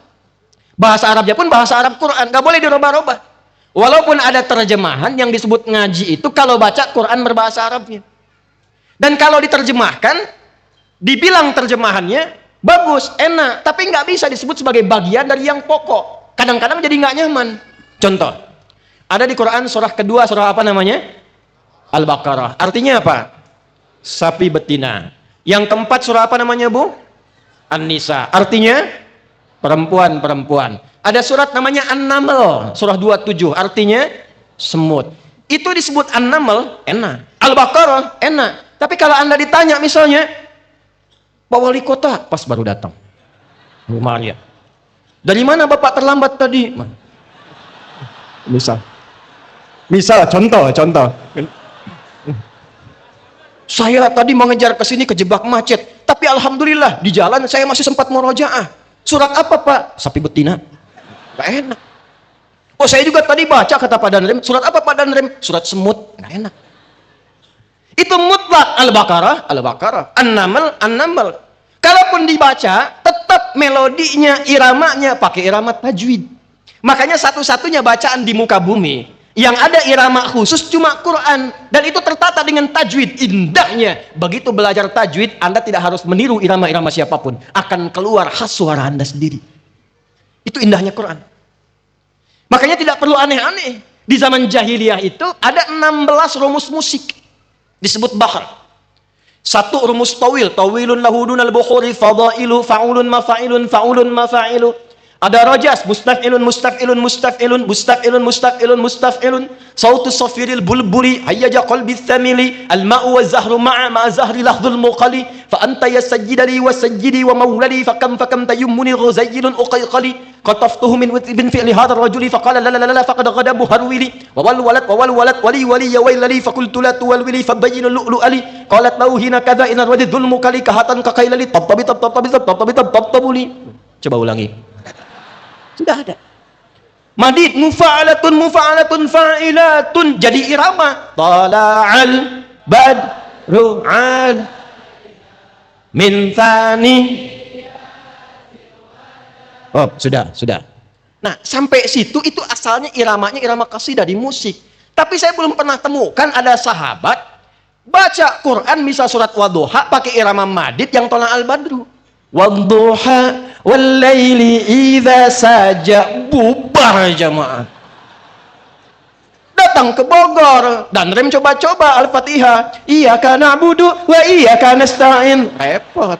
Bahasa Arabnya pun bahasa Arab Quran, nggak boleh dirubah-rubah. Walaupun ada terjemahan yang disebut ngaji itu kalau baca Quran berbahasa Arabnya. Dan kalau diterjemahkan, dibilang terjemahannya bagus, enak, tapi nggak bisa disebut sebagai bagian dari yang pokok. Kadang-kadang jadi nggak nyaman. Contoh, ada di Quran surah kedua, surah apa namanya? Al-Baqarah. Artinya apa? Sapi betina. Yang keempat surah apa namanya, Bu? An-Nisa. Artinya perempuan-perempuan. Ada surat namanya An-Naml, surah 27. Artinya semut. Itu disebut An-Naml, enak. Al-Baqarah, enak. Tapi kalau Anda ditanya misalnya, Pak Wali Kota, pas baru datang. Bu Maria. Dari mana Bapak terlambat tadi? Misal, contoh. Saya tadi mengejar ke sini kejebak macet, tapi alhamdulillah di jalan saya masih sempat murojaah. Surat apa, Pak? Sapi betina. Gak enak. Oh, saya juga tadi baca kata Pak Danrem. Surat apa Pak Danrem? Surat semut. Gak enak. Itu mutlak. Al-Baqarah. An-Naml. Kalaupun dibaca, tetap melodinya, iramanya pakai irama tajwid. Makanya satu-satunya bacaan di muka bumi yang ada irama khusus cuma Quran, dan itu tertata dengan tajwid. Indahnya, begitu belajar tajwid, Anda tidak harus meniru irama-irama siapapun, akan keluar khas suara Anda sendiri. Itu indahnya Quran. Makanya tidak perlu aneh-aneh. Di zaman jahiliyah itu ada 16 rumus musik, disebut bahr. Satu rumus tawilun lahu dunal bukhuri fadailu fa'ulun mafa'ilu. Ada rajas, mustaf'ilun. Sautu safiril bulbuli, hayyaja qalbi thamili, al-ma'u wa zahru ma'a zahri lahdul muqali, fa anta yasajjidali wa sajjidi wa mawlali, fakam tayammuni ghuzayyilun uqayqali, qataftuhu min fi'li hadha ar-rajuli, faqala la faqad ghadabu harwili, wa wal walad wali ya waylali, fakultu la tuwalwili, fabayyinu lu'lu'ali, qalat lahu hina kadha inar wadi dhulmu kali kahatan kakailali, tabtabuli. Coba ulangi. Sudah ada. Madid mufa'alatun fa'ilatun, jadi irama. Tala'al badru al min thani. Oh, sudah. Nah, sampai situ itu asalnya iramanya irama qasidah di musik. Tapi saya belum pernah temukan ada sahabat baca Quran misal surat Wadduha pakai irama madid yang tolak al-badru. Wadduha wal-laili idza saja, bubar jamaah. Datang ke Bogor dan rem coba-coba Al-Fatihah. Iyyaka na'budu wa iyyaka nasta'in. Repot.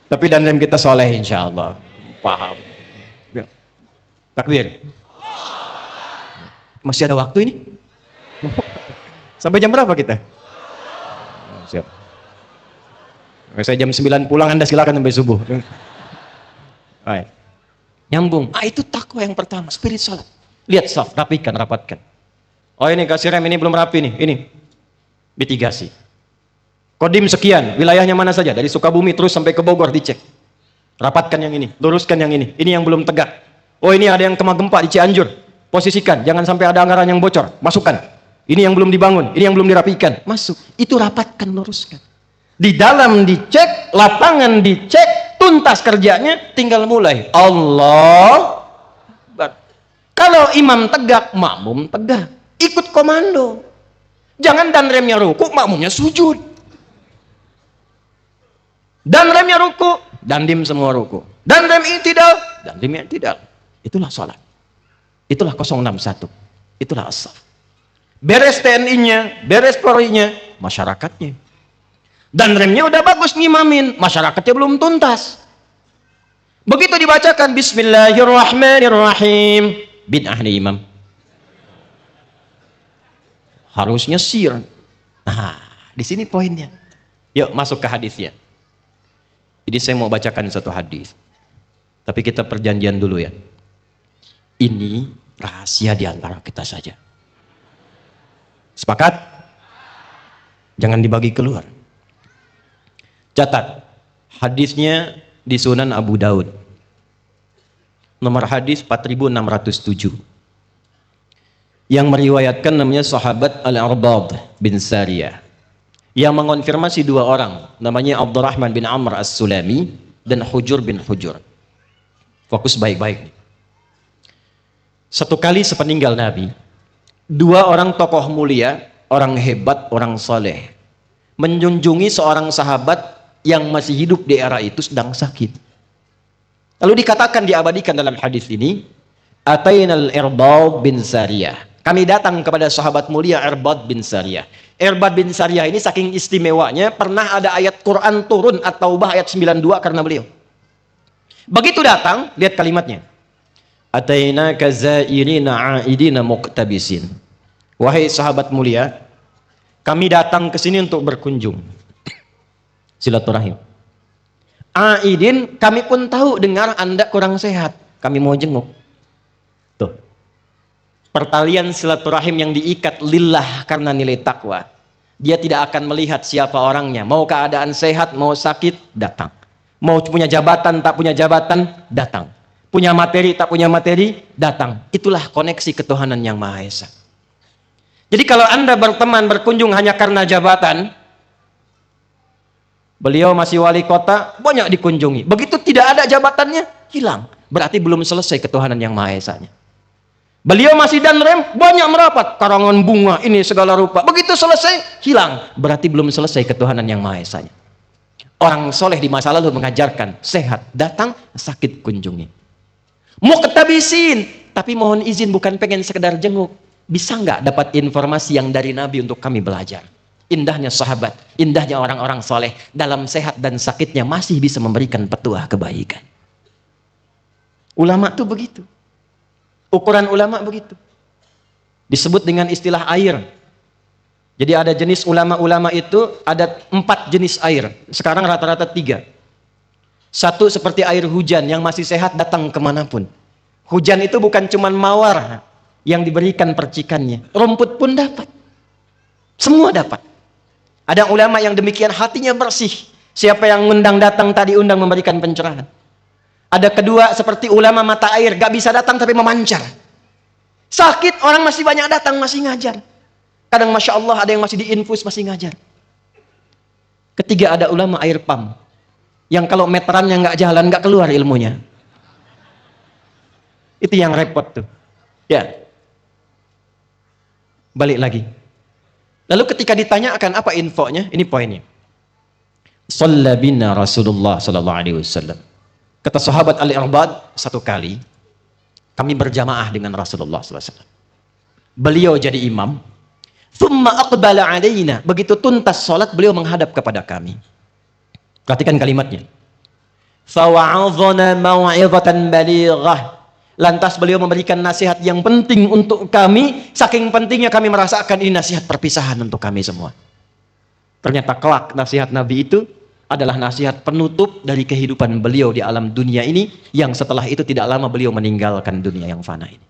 Tapi dan rem kita soleh insyaallah. Paham. Takbir. Masih ada waktu ini? Sampai jam berapa kita? Siap. Saya jam 9 pulang, Anda silakan sampai subuh. Baik. Nyambung. Itu takwa yang pertama, spirit salat. Lihat saf, rapatkan. Oh ini kasih rem, ini belum rapi nih. Ini mitigasi. Kodim sekian, wilayahnya mana saja, dari Sukabumi terus sampai ke Bogor dicek. Rapatkan yang ini, luruskan yang ini. Ini yang belum tegak. Oh ini ada yang kena gempa di Cianjur. Posisikan, jangan sampai ada anggaran yang bocor. Masukkan. Ini yang belum dibangun, ini yang belum dirapikan. Masuk. Itu rapatkan, luruskan. Di dalam dicek, lapangan dicek, tuntas kerjanya, tinggal mulai. Allah. Kalau imam tegak, makmum tegak. Ikut komando. Jangan dan remnya ruku, makmumnya sujud. Dan remnya ruku, dan dim semua ruku. Dan rem i'tidal, dan dim i'tidal. Itulah salat. Itulah 061. Itulah as-saf. Beres TNI-nya, beres Polri-nya, masyarakatnya. Dan remnya udah bagus ngimamin, masyarakatnya belum tuntas. Begitu dibacakan Bismillahirrahmanirrahim, bid'ah nih imam. Harusnya sir. Nah, di sini poinnya. Yuk masuk ke hadisnya. Jadi saya mau bacakan satu hadis. Tapi kita perjanjian dulu ya. Ini rahasia di antara kita saja. Sepakat? Jangan dibagi keluar. Catat. Hadisnya di Sunan Abu Daud. Nomor hadis 4607. Yang meriwayatkan namanya sahabat Al-Irbad bin Sariyah. Yang mengonfirmasi dua orang, namanya Abdurrahman bin Amr As-Sulami dan Hujur bin Hujur. Fokus baik-baik. Satu kali sepeninggal Nabi, dua orang tokoh mulia, orang hebat, orang soleh, menjunjungi seorang sahabat yang masih hidup di era itu sedang sakit. Lalu dikatakan, diabadikan dalam hadis ini, Atainal Irbad bin Sariyah. Kami datang kepada sahabat mulia Irbad bin Sariyah. Irbad bin Sariyah ini saking istimewanya, pernah ada ayat Quran turun At-Taubah ayat 92 karena beliau. Begitu datang, lihat kalimatnya. Atainaka zairina aidina muqtabisin. Wahai sahabat mulia, kami datang ke sini untuk berkunjung. Silaturahim. Aidin, kami pun tahu dengar Anda kurang sehat. Kami mau jenguk. Tuh. Pertalian silaturahim yang diikat lillah karena nilai takwa. Dia tidak akan melihat siapa orangnya. Mau keadaan sehat, mau sakit, datang. Mau punya jabatan, tak punya jabatan, datang. Punya materi, tak punya materi, datang. Itulah koneksi ketuhanan yang Maha Esa. Jadi kalau Anda berteman, berkunjung hanya karena jabatan, beliau masih wali kota, banyak dikunjungi. Begitu tidak ada jabatannya, hilang. Berarti belum selesai ketuhanan yang Maha Esanya. Beliau masih danrem, banyak merapat, karangan bunga, ini segala rupa. Begitu selesai, hilang. Berarti belum selesai ketuhanan yang Maha Esanya. Orang soleh di masa lalu mengajarkan, sehat, datang, sakit kunjungi. Muqtabisin, tapi mohon izin bukan pengen sekedar jenguk. Bisa nggak dapat informasi yang dari Nabi untuk kami belajar? Indahnya sahabat, indahnya orang-orang soleh, dalam sehat dan sakitnya masih bisa memberikan petuah kebaikan. Ulama tuh begitu. Ukuran ulama begitu. Disebut dengan istilah air. Jadi ada jenis ulama-ulama itu, ada 4 jenis air. Sekarang rata-rata 3. Satu seperti air hujan yang masih sehat datang kemanapun. Hujan itu bukan cuma mawar yang diberikan percikannya. Rumput pun dapat. Semua dapat. Ada ulama yang demikian hatinya bersih. Siapa yang undang datang tadi undang memberikan pencerahan. Ada kedua seperti ulama mata air, gak bisa datang tapi memancar. Sakit orang masih banyak datang, masih ngajar. Kadang Masya Allah ada yang masih diinfus, masih ngajar. Ketiga ada ulama air pam, yang kalau meterannya gak jalan, gak keluar ilmunya. Itu yang repot tuh. Ya. Balik lagi. Lalu ketika ditanyakan apa infonya, ini poinnya. Shalla bina Rasulullah sallallahu alaihi wasallam. Kata sahabat Al-Irbad, satu kali kami berjamaah dengan Rasulullah SAW. Beliau jadi imam. Thumma aqbala alaina. Begitu tuntas salat, beliau menghadap kepada kami. Perhatikan kalimatnya. Fawa'adhana maw'idhatan balighah. Lantas beliau memberikan nasihat yang penting untuk kami. Saking pentingnya kami merasakan ini nasihat perpisahan untuk kami semua. Ternyata kelak nasihat Nabi itu adalah nasihat penutup dari kehidupan beliau di alam dunia ini, yang setelah itu tidak lama beliau meninggalkan dunia yang fana ini.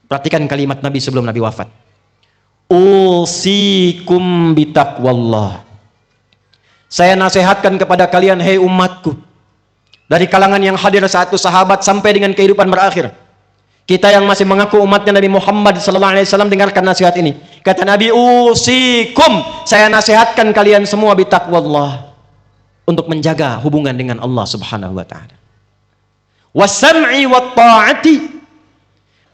Perhatikan kalimat Nabi sebelum Nabi wafat. Usikum bitaqwallah. Saya nasihatkan kepada kalian, hei umatku, dari kalangan yang hadir saat itu sahabat sampai dengan kehidupan berakhir. Kita yang masih mengaku umatnya Nabi Muhammad SAW dengarkan nasihat ini. Kata Nabi, usikum, saya nasihatkan kalian semua bitaqwallah, untuk menjaga hubungan dengan Allah Subhanahu wa taala. Wasam'i wat ta'ati,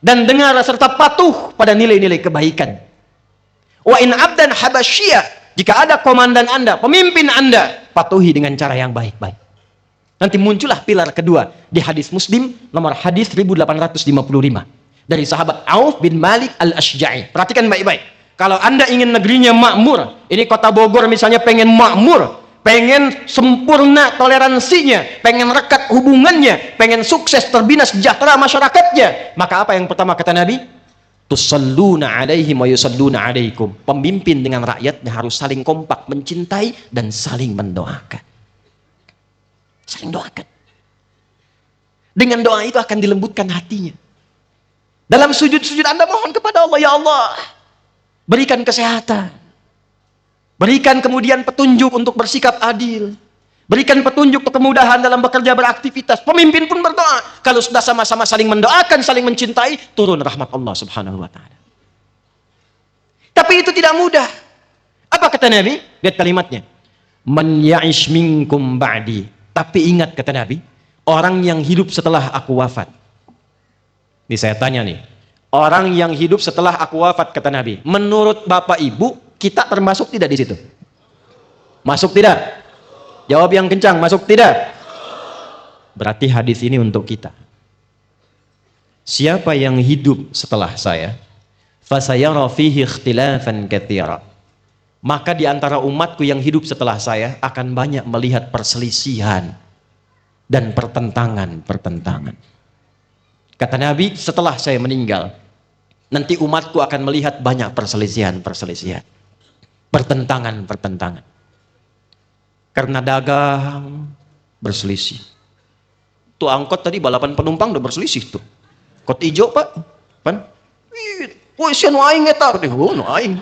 dan dengar serta patuh pada nilai-nilai kebaikan. Wa in abdan habasyiyah, jika ada komandan Anda, pemimpin Anda, patuhi dengan cara yang baik-baik. Nanti muncullah pilar kedua di hadis Muslim nomor hadis 1855 dari sahabat Auf bin Malik Al-Asyja'i. Perhatikan baik-baik. Kalau Anda ingin negerinya makmur, ini kota Bogor misalnya pengen makmur, pengen sempurna toleransinya, pengen rekat hubungannya, pengen sukses, terbina sejahtera masyarakatnya, maka apa yang pertama kata Nabi? Tusalluna alaihim wa yusalluna alaikum. Pemimpin dengan rakyatnya harus saling kompak, mencintai dan saling mendoakan. Saling doakan. Dengan doa itu akan dilembutkan hatinya. Dalam sujud-sujud Anda mohon kepada Allah, ya Allah, berikan kesehatan. Berikan kemudian petunjuk untuk bersikap adil. Berikan petunjuk kemudahan dalam bekerja beraktivitas. Pemimpin pun berdoa. Kalau sudah sama-sama saling mendoakan, saling mencintai, turun rahmat Allah Subhanahu wa taala. Tapi itu tidak mudah. Apa kata Nabi? Lihat kalimatnya. Man ya'ish minkum ba'di. Tapi ingat kata Nabi, orang yang hidup setelah aku wafat. Ini saya tanya nih. Orang yang hidup setelah aku wafat kata Nabi. Menurut Bapak Ibu, kita termasuk tidak di situ? Masuk tidak? Jawab yang kencang, masuk tidak? Berarti hadis ini untuk kita. Siapa yang hidup setelah saya, fasayara fihi ikhtilafan katsira. Maka di antara umatku yang hidup setelah saya akan banyak melihat perselisihan dan pertentangan. Kata Nabi, setelah saya meninggal, nanti umatku akan melihat banyak perselisihan. Pertentangan. Karena dagang berselisih. Tuh angkot tadi balapan penumpang udah berselisih tuh. Kot ijo pak, pan? Woi sian aing eta, no aing.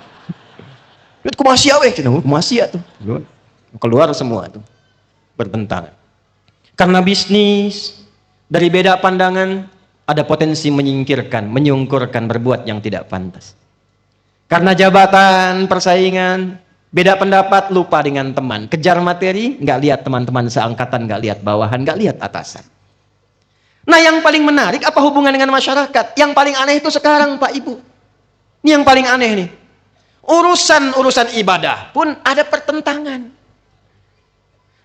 Lihat kumasia weh, kumasia tuh. Keluar semua tuh. Bertentangan. Karena bisnis, dari beda pandangan, ada potensi menyingkirkan, menyungkurkan, berbuat yang tidak pantas. Karena jabatan, persaingan, beda pendapat, lupa dengan teman. Kejar materi, nggak lihat teman-teman seangkatan, nggak lihat bawahan, nggak lihat atasan. Nah yang paling menarik, apa hubungan dengan masyarakat? Yang paling aneh itu sekarang Pak Ibu. Ini yang paling aneh nih. Urusan ibadah pun ada pertentangan.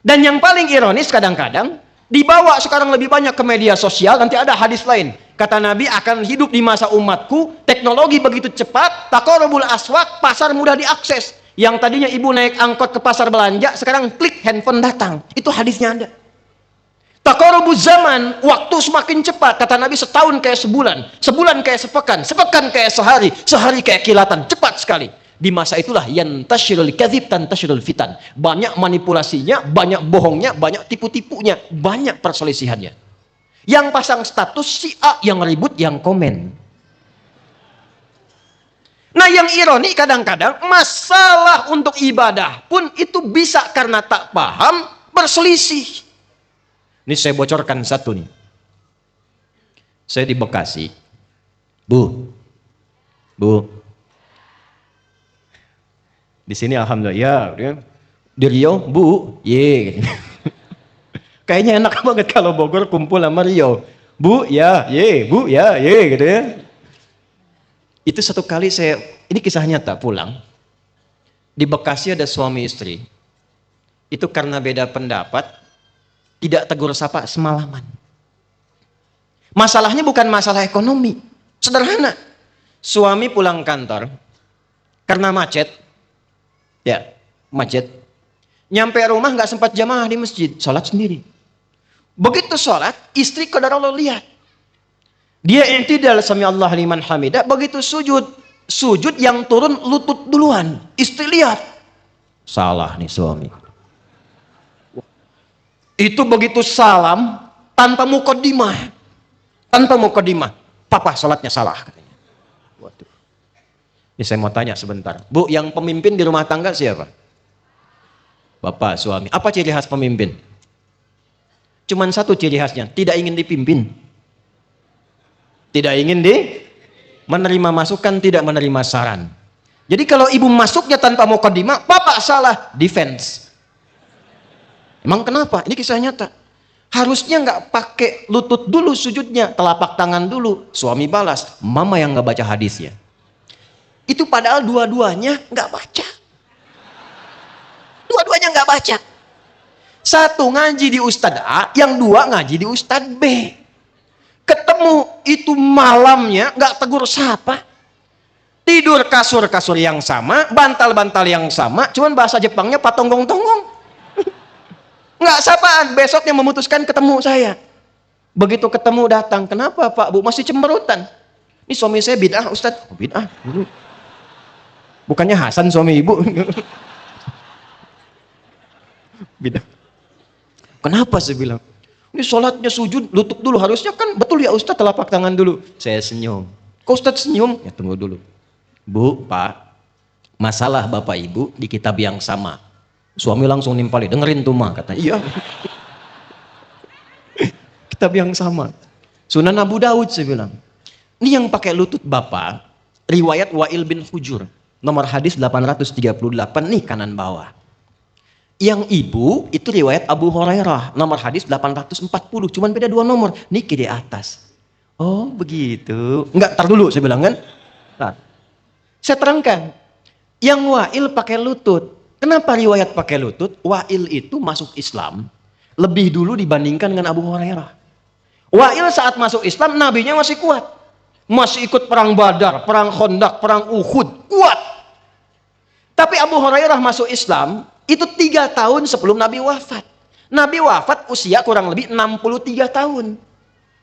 Dan yang paling ironis kadang-kadang, dibawa sekarang lebih banyak ke media sosial, nanti ada hadis lain. Kata Nabi akan hidup di masa umatku, teknologi begitu cepat, taqarrubul aswaq, pasar mudah diakses. Yang tadinya ibu naik angkot ke pasar belanja, sekarang klik handphone datang. Itu hadisnya ada. Taqarrubuz zaman, waktu semakin cepat. Kata Nabi setahun kayak sebulan, sebulan kayak sepekan, sepekan kayak sehari, sehari kayak kilatan, cepat sekali. Di masa itulah yantashirul kadzib tantashirul fitan. Banyak manipulasinya, banyak bohongnya, banyak tipu-tipunya, banyak perselisihannya. Yang pasang status si A, yang ribut, yang komen. Nah yang ironi kadang-kadang masalah untuk ibadah pun itu bisa karena tak paham berselisih. Ini saya bocorkan satu nih. Saya di Bekasi. Bu. Di sini alhamdulillah ya. Di Riau, Bu, ye. Kayaknya enak banget kalau Bogor kumpul sama Riau. Bu, ya, ye, Bu, ya, ye gitu ya. Itu satu kali ini kisah nyata pulang. Di Bekasi ada suami istri. Itu karena beda pendapat, tidak tegur sapa semalaman. Masalahnya bukan masalah ekonomi. Sederhana. Suami pulang kantor karena macet. Ya, macet. Nyampe rumah nggak sempat jamaah di masjid, sholat sendiri. Begitu sholat, istri qadarullah lihat. Dia i'tidal sami Allah liman hamidah, begitu sujud yang turun lutut duluan. Istri lihat. Salah nih suami. Itu begitu salam tanpa muqaddimah. Papa sholatnya salah katanya. Waduh. Ini saya mau tanya sebentar. Bu, yang pemimpin di rumah tangga siapa? Bapak, suami. Apa ciri khas pemimpin? Cuman satu ciri khasnya, tidak ingin dipimpin. Tidak ingin menerima masukan, tidak menerima saran. Jadi kalau ibu masuknya tanpa muqaddimah, bapak salah, defense. Emang kenapa? Ini kisah nyata. Harusnya nggak pakai lutut dulu sujudnya, telapak tangan dulu. Suami balas, mama yang nggak baca hadisnya. Itu padahal dua-duanya nggak baca. Dua-duanya nggak baca. Satu ngaji di Ustadz A, yang dua ngaji di Ustadz B. Ketemu itu malamnya nggak tegur sapa. Tidur kasur-kasur yang sama, bantal-bantal yang sama, cuman bahasa Jepangnya patonggong-tonggong. Nggak sapaan, besoknya memutuskan ketemu saya. Begitu ketemu datang, kenapa Pak Bu masih cemberutan? Ini suami saya bid'ah Ustadz. Oh, bid'ah. Bukannya Hasan suami ibu. Bid'ah. Kenapa saya bilang? Ini sholatnya sujud, lutut dulu. Harusnya kan betul ya Ustadz, telapak tangan dulu. Saya senyum. Kok Ustadz senyum? Ya tunggu dulu. Bu, Pak, masalah Bapak Ibu di kitab yang sama. Suami langsung nimpali, dengerin tuh mah, katanya. Iya. Kitab yang sama. Sunan Abu Daud saya bilang. Ini yang pakai lutut bapak, riwayat Wa'il bin Hujur. Nomor hadis 838 nih kanan bawah. Yang ibu itu riwayat Abu Hurairah, nomor hadis 840. Cuman beda 2 nomor. Niki di atas. Oh begitu. Enggak, tar dulu saya bilang kan. Nah, saya terangkan. Yang Wa'il pakai lutut. Kenapa riwayat pakai lutut? Wa'il itu masuk Islam lebih dulu dibandingkan dengan Abu Hurairah. Wa'il saat masuk Islam, nabinya masih kuat. Masih ikut perang Badar, perang Khandaq, perang Uhud. Kuat. Tapi Abu Hurairah masuk Islam, itu 3 tahun sebelum Nabi wafat. Nabi wafat usia kurang lebih 63 tahun.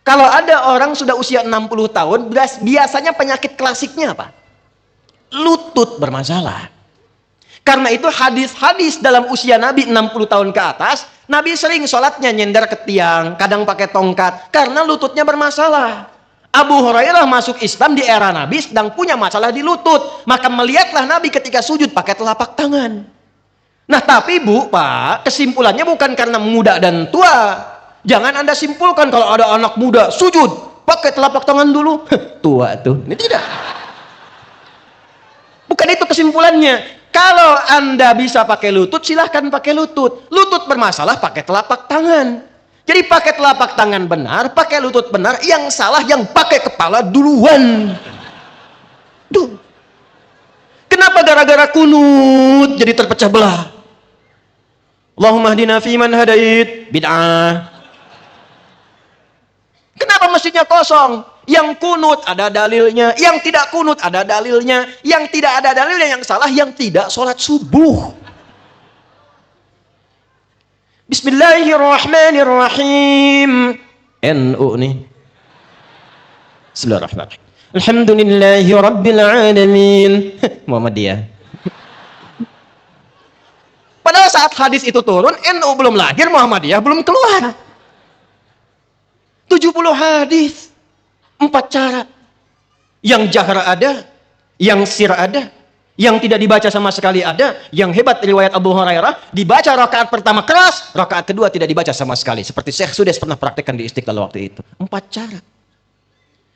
Kalau ada orang sudah usia 60 tahun, biasanya penyakit klasiknya apa? Lutut bermasalah. Karena itu hadis-hadis dalam usia Nabi 60 tahun ke atas, Nabi sering sholatnya nyender ke tiang, kadang pakai tongkat, karena lututnya bermasalah. Abu Hurairah masuk Islam di era Nabi sedang punya masalah di lutut. Maka melihatlah Nabi ketika sujud pakai telapak tangan. Nah tapi Bu, Pak, kesimpulannya bukan karena muda dan tua. Jangan Anda simpulkan kalau ada anak muda sujud, pakai telapak tangan dulu. Tua tuh. Ini tidak. Bukan itu kesimpulannya. Kalau Anda bisa pakai lutut, silahkan pakai lutut. Lutut bermasalah, pakai telapak tangan. Jadi pakai telapak tangan benar, pakai lutut benar. Yang salah yang pakai kepala duluan. Duh. Kenapa gara-gara kunut jadi terpecah belah? Allahumma hdina fiman hadait. Bid'ah. Kenapa masjidnya kosong? Yang kunut ada dalilnya, yang tidak kunut ada dalilnya, yang tidak ada dalilnya, yang salah yang tidak sholat subuh. Bismillahirrahmanirrahim. NU nih. Bismillahirrahmanirrahim. Alhamdulillahi rabbil alamin. Muhammadiyah. Padahal saat hadis itu turun, NU belum lahir, Muhammadiyah belum keluar. 70 hadis. 4 cara. Yang jahra ada, yang sir ada, yang tidak dibaca sama sekali ada. Yang hebat riwayat Abu Hurairah, dibaca rakaat pertama keras, rakaat kedua tidak dibaca sama sekali. Seperti Syekh Sudes pernah praktekkan di Istiqlal waktu itu. 4 cara.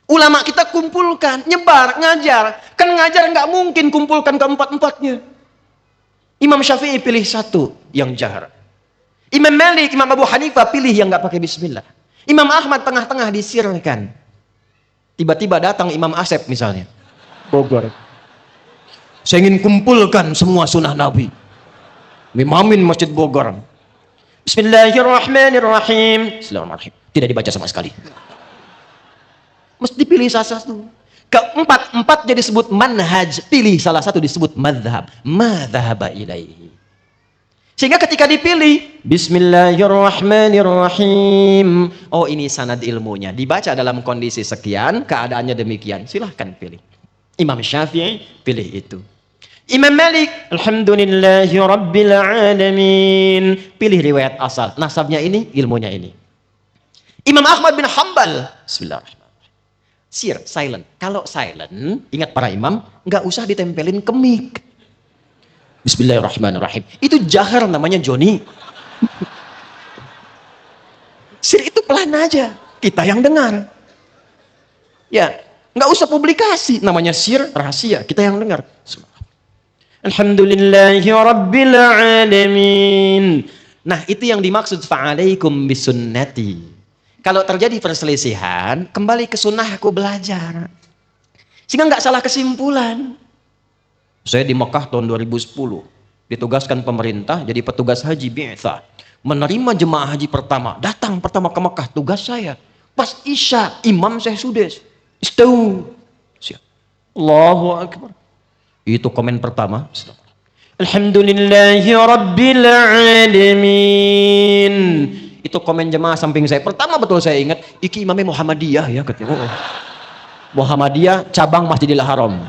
Ulama kita kumpulkan, nyebar, ngajar. Kan ngajar nggak mungkin kumpulkan keempat-empatnya. Imam Syafi'i pilih 1 yang jahra. Imam Malik, Imam Abu Hanifah pilih yang nggak pakai bismillah. Imam Ahmad tengah-tengah disirkan. Tiba-tiba datang Imam Asep misalnya, Bogor. Saya ingin kumpulkan semua sunnah Nabi. Mimamin Masjid Bogor. Bismillahirrahmanirrahim. Bismillahirrahmanirrahim. Tidak dibaca sama sekali. Mesti pilih salah satu. Keempat jadi disebut manhaj. Pilih salah satu disebut madhab. Madhaba ilaihi. Sehingga ketika dipilih, Bismillahirrahmanirrahim. Oh ini sanad ilmunya. Dibaca dalam kondisi sekian, keadaannya demikian. Silahkan pilih. Imam Syafi'i pilih itu. Imam Malik, Alhamdulillahi Rabbil Alamin. Pilih riwayat asal. Nasabnya ini, ilmunya ini. Imam Ahmad bin Hanbal. Bismillahirrahmanirrahim. Sir, silent. Kalau silent, ingat para imam, nggak usah ditempelin ke mic. Bismillahirrahmanirrahim. Itu jahar namanya Joni. Sir itu pelan aja. Kita yang dengar. Ya, nggak usah publikasi. Namanya sir, rahasia. Kita yang dengar. Alhamdulillahi Rabbil Alamin. Nah, itu yang dimaksud fa'alaikum bisunnati. Kalau terjadi perselisihan, kembali ke sunnahku belajar. Sehingga nggak salah kesimpulan. Saya di Mekah tahun 2010 ditugaskan pemerintah jadi petugas haji bi'tsah. Menerima jemaah haji pertama, datang pertama ke Mekah, tugas saya. Pas Isya, Imam Syekh Sudes. Istau. Allahu Akbar. Itu komen pertama. Alhamdulillahi Rabbil Alamin. Itu komen jemaah samping saya. Pertama betul saya ingat, iki imamnya Muhammadiyah ya katanya. Oh. Muhammadiyah cabang Masjidil Haram.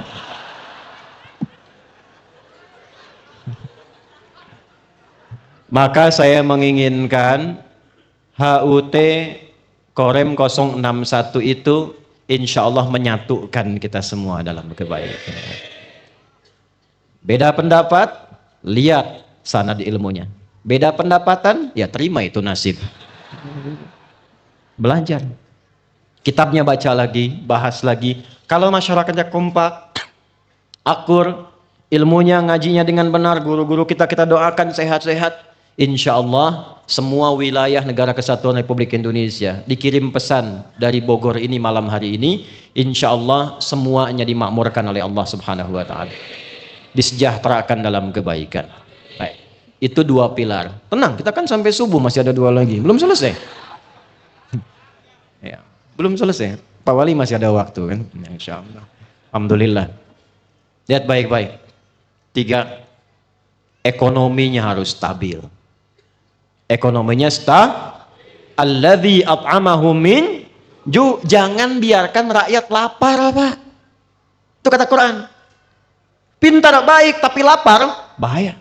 Maka saya menginginkan HUT Korem 061 itu insya Allah menyatukan kita semua dalam kebaikan. Beda pendapat, lihat sanad ilmunya. Beda pendapatan, ya terima itu nasib. Belajar. Kitabnya baca lagi, bahas lagi. Kalau masyarakatnya kompak, akur, ilmunya, ngajinya dengan benar, guru-guru kita doakan sehat-sehat. Insya Allah semua wilayah Negara Kesatuan Republik Indonesia dikirim pesan dari Bogor ini malam hari ini. Insya Allah semuanya dimakmurkan oleh Allah Subhanahu Wa Taala, disejahterakan dalam kebaikan. Baik. Itu 2 pilar. Tenang, kita kan sampai subuh masih ada 2 lagi, belum selesai. Ya, belum selesai. Pak Wali masih ada waktu kan? Insya Allah. Alhamdulillah. Lihat baik-baik. 3, ekonominya harus stabil. Ekonominya alladzi at'amahum min ju, jangan biarkan rakyat lapar, Pak. Itu kata Quran. Pintar baik tapi lapar bahaya.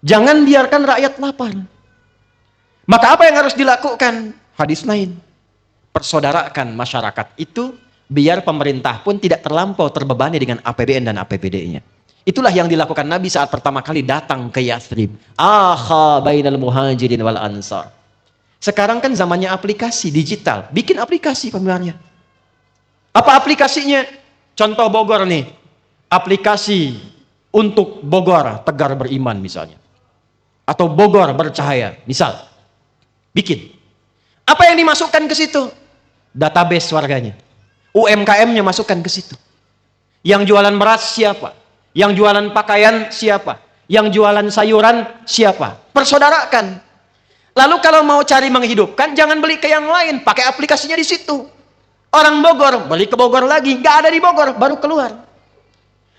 Jangan biarkan rakyat lapar. Maka apa yang harus dilakukan? Hadis lain. Persaudarakan masyarakat itu biar pemerintah pun tidak terlampau terbebani dengan APBN dan APBD-nya. Itulah yang dilakukan Nabi saat pertama kali datang ke Yathrib. Akha bainal muhajirin wal ansar. Sekarang kan zamannya aplikasi digital. Bikin aplikasi pemilihannya. Apa aplikasinya? Contoh Bogor nih. Aplikasi untuk Bogor tegar beriman misalnya. Atau Bogor bercahaya. Misal. Bikin. Apa yang dimasukkan ke situ? Database warganya. UMKM-nya masukkan ke situ. Yang jualan beras siapa? Yang jualan pakaian siapa? Yang jualan sayuran siapa? Persaudarakan. Lalu kalau mau cari menghidupkan, jangan beli ke yang lain, pakai aplikasinya di situ. Orang Bogor beli ke Bogor lagi, nggak ada di Bogor, baru keluar.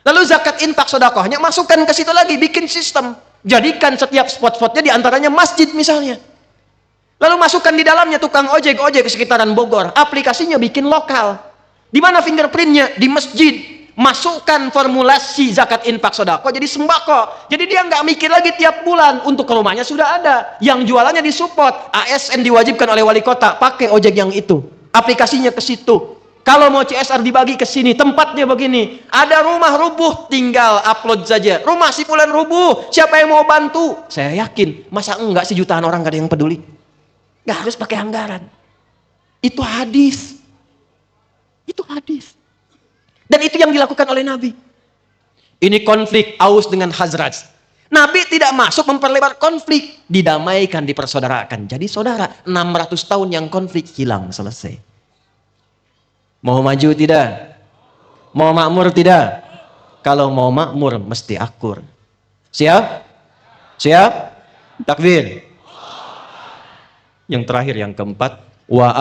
Lalu zakat infak sedekahnya masukkan ke situ lagi, bikin sistem. Jadikan setiap spot-spotnya diantaranya masjid misalnya. Lalu masukkan di dalamnya tukang ojek di sekitaran Bogor. Aplikasinya bikin lokal. Di mana fingerprintnya? Di masjid. Masukkan formulasi zakat infak sedekah jadi sembako. Jadi dia nggak mikir lagi tiap bulan, untuk ke rumahnya sudah ada. Yang jualannya disupport. ASN diwajibkan oleh wali kota, pakai ojek yang itu. Aplikasinya ke situ. Kalau mau CSR dibagi ke sini, tempatnya begini. Ada rumah rubuh, tinggal upload saja. Rumah si fulan rubuh, siapa yang mau bantu? Saya yakin, masa enggak sih jutaan orang gak ada yang peduli? Nggak harus pakai anggaran. Itu hadis. Itu hadis. Dan itu yang dilakukan oleh Nabi. Ini konflik Aus dengan Khazraj. Nabi tidak masuk memperlebar konflik. Didamaikan, dipersaudarakan. Jadi saudara, 600 tahun yang konflik hilang, selesai. Mau maju tidak? Mau makmur tidak? Kalau mau makmur, mesti akur. Siap? Siap? Takbir. Yang terakhir, yang keempat, wa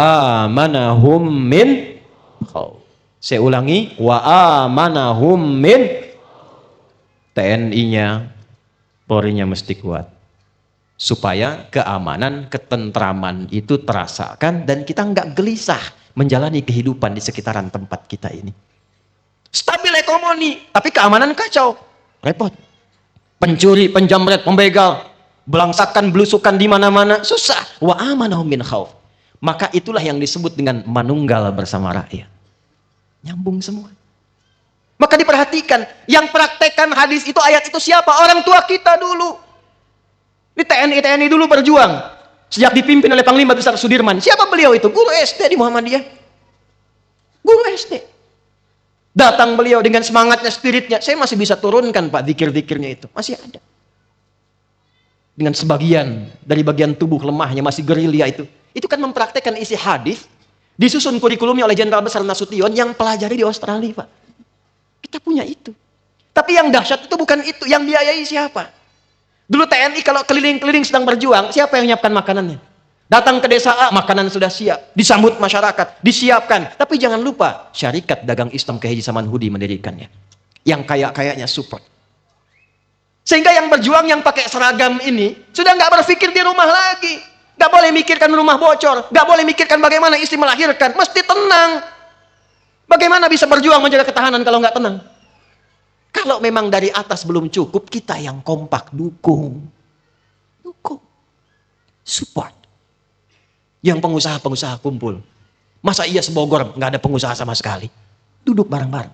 amanahum min khauf. Saya ulangi, wa amanahum min, TNI-nya, Polri-nya mesti kuat. Supaya keamanan, ketentraman itu terasakan dan kita nggak gelisah menjalani kehidupan di sekitaran tempat kita ini. Stabil ekonomi, tapi keamanan kacau. Repot. Pencuri, penjamret, pembegal, belangsakan, belusukan di mana-mana, susah. Wa amanahum min khauf. Maka itulah yang disebut dengan manunggal bersama rakyat. Nyambung semua. Maka diperhatikan, yang praktekkan hadis itu, ayat itu siapa? Orang tua kita dulu. Di TNI dulu berjuang. Sejak dipimpin oleh Panglima Besar Sudirman. Siapa beliau itu? Guru SD di Muhammadiyah. Guru SD. Datang beliau dengan semangatnya, spiritnya. Saya masih bisa turunkan Pak, zikir-zikirnya itu. Masih ada. Dengan sebagian dari bagian tubuh lemahnya masih gerilya itu. Itu kan mempraktekkan isi hadis. Disusun kurikulumnya oleh Jenderal Besar Nasution yang pelajari di Australia, Pak. Kita punya itu. Tapi yang dahsyat itu bukan itu. Yang biayai siapa? Dulu TNI kalau keliling-keliling sedang berjuang, siapa yang menyiapkan makanannya? Datang ke desa A, makanan sudah siap. Disambut masyarakat, disiapkan. Tapi jangan lupa, Syarikat Dagang Islam Kiai Haji Samanhudi mendirikannya. Yang kaya-kayanya support. Sehingga yang berjuang, yang pakai seragam ini, sudah nggak berpikir di rumah lagi. Gak boleh mikirkan rumah bocor, gak boleh mikirkan bagaimana istri melahirkan, mesti tenang. Bagaimana bisa berjuang menjaga ketahanan kalau gak tenang? Kalau memang dari atas belum cukup, kita yang kompak dukung. Dukung. Support. Yang pengusaha-pengusaha kumpul. Masa iya sebogor gak ada pengusaha sama sekali? Duduk bareng-bareng.